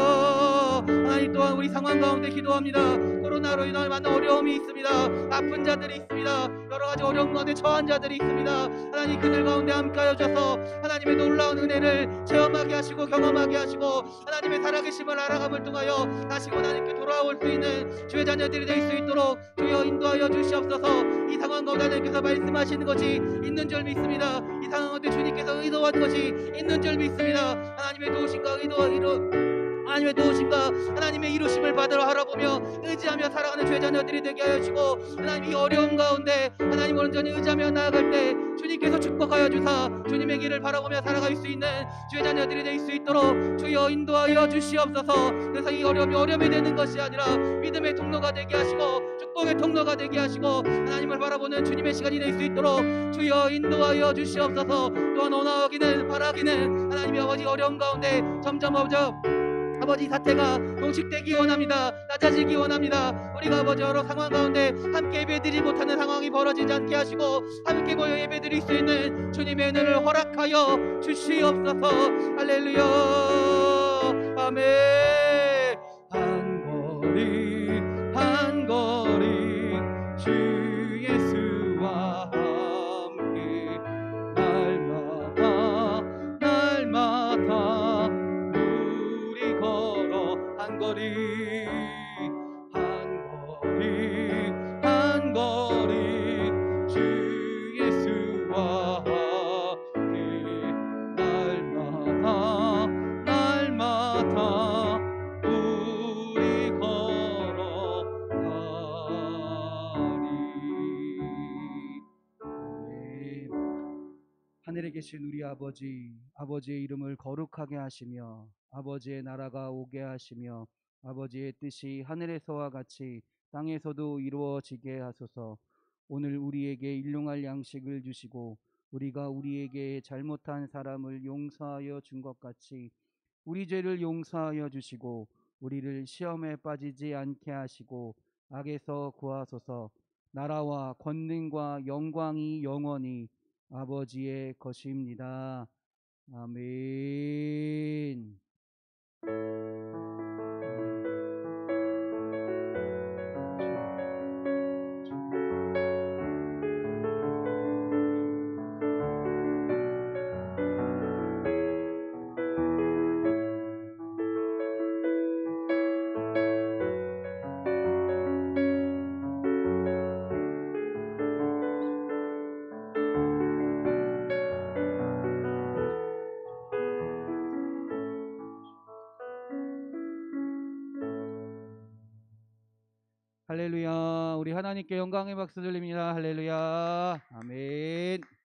하나님 또한 우리 상황 가운데 기도합니다. 코로나로 인하여 많은 어려움이 있습니다. 아픈 자들이 있습니다. 여러가지 어려움 가운데 처한 자들이 있습니다. 하나님 그들 가운데 함께하여 주셔서 하나님의 놀라운 은혜를 체험하게 하시고 경험하게 하시고 하나님의 살아계심을 알아감을 통하여 다시 하나님께 돌아올 수 있는 주의 자녀들이 될 수 있도록 주여 인도하여 주시옵소서. 이 상황 가운데 하나님께서 말씀하시는 것이 있는 줄 믿습니다. 이 상황 가운데 주님께서 의도한 것이 있는 줄 믿습니다. 하나님의 도우심과 하나님의 도우심과 하나님의 이루심을 받으러 바라보며 의지하며 살아가는 주의 자녀들이 되게 하여 주시고, 하나님 이 어려움 가운데 하나님 온전히 의지하며 나아갈 때 주님께서 축복하여 주사 주님의 길을 바라보며 살아갈 수 있는 주의 자녀들이 될 수 있도록 주여 인도하여 주시옵소서. 그래서 이 어려움이 되는 것이 아니라 믿음의 통로가 되게 하시고 축복의 통로가 되게 하시고 하나님을 바라보는 주님의 시간이 될 수 있도록 주여 인도하여 주시옵소서. 또한 원하기는 바라기는 하나님의 아버지 어려움 가운데 점점 아버지 사태가 종식되기 원합니다. 낮아지기 원합니다. 우리가 아버지 여러 상황 가운데 함께 예배드리지 못하는 상황이 벌어지지 않게 하시고 함께 모여 예배드릴 수 있는 주님의 은혜를 허락하여 주시옵소서. 할렐루야. 아멘. 한 걸음 한 걸음 주 예수와 함께 날마다 날마다 우리 걸어 한 걸음 한 걸음 주 예수와 함께 날마다 날마다 우리 걸어가리. 아멘. 하늘에 계신 우리 아버지의 이름을 거룩하게 하시며 아버지의 나라가 오게 하시며 아버지의 뜻이 하늘에서와 같이 땅에서도 이루어지게 하소서. 오늘 우리에게 일용할 양식을 주시고 우리가 우리에게 잘못한 사람을 용서하여 준 것 같이 우리 죄를 용서하여 주시고 우리를 시험에 빠지지 않게 하시고 악에서 구하소서. 나라와 권능과 영광이 영원히 아버지의 것입니다. 아멘. 할렐루야. 우리 하나님께 영광의 박수 드립니다. 할렐루야. 아멘.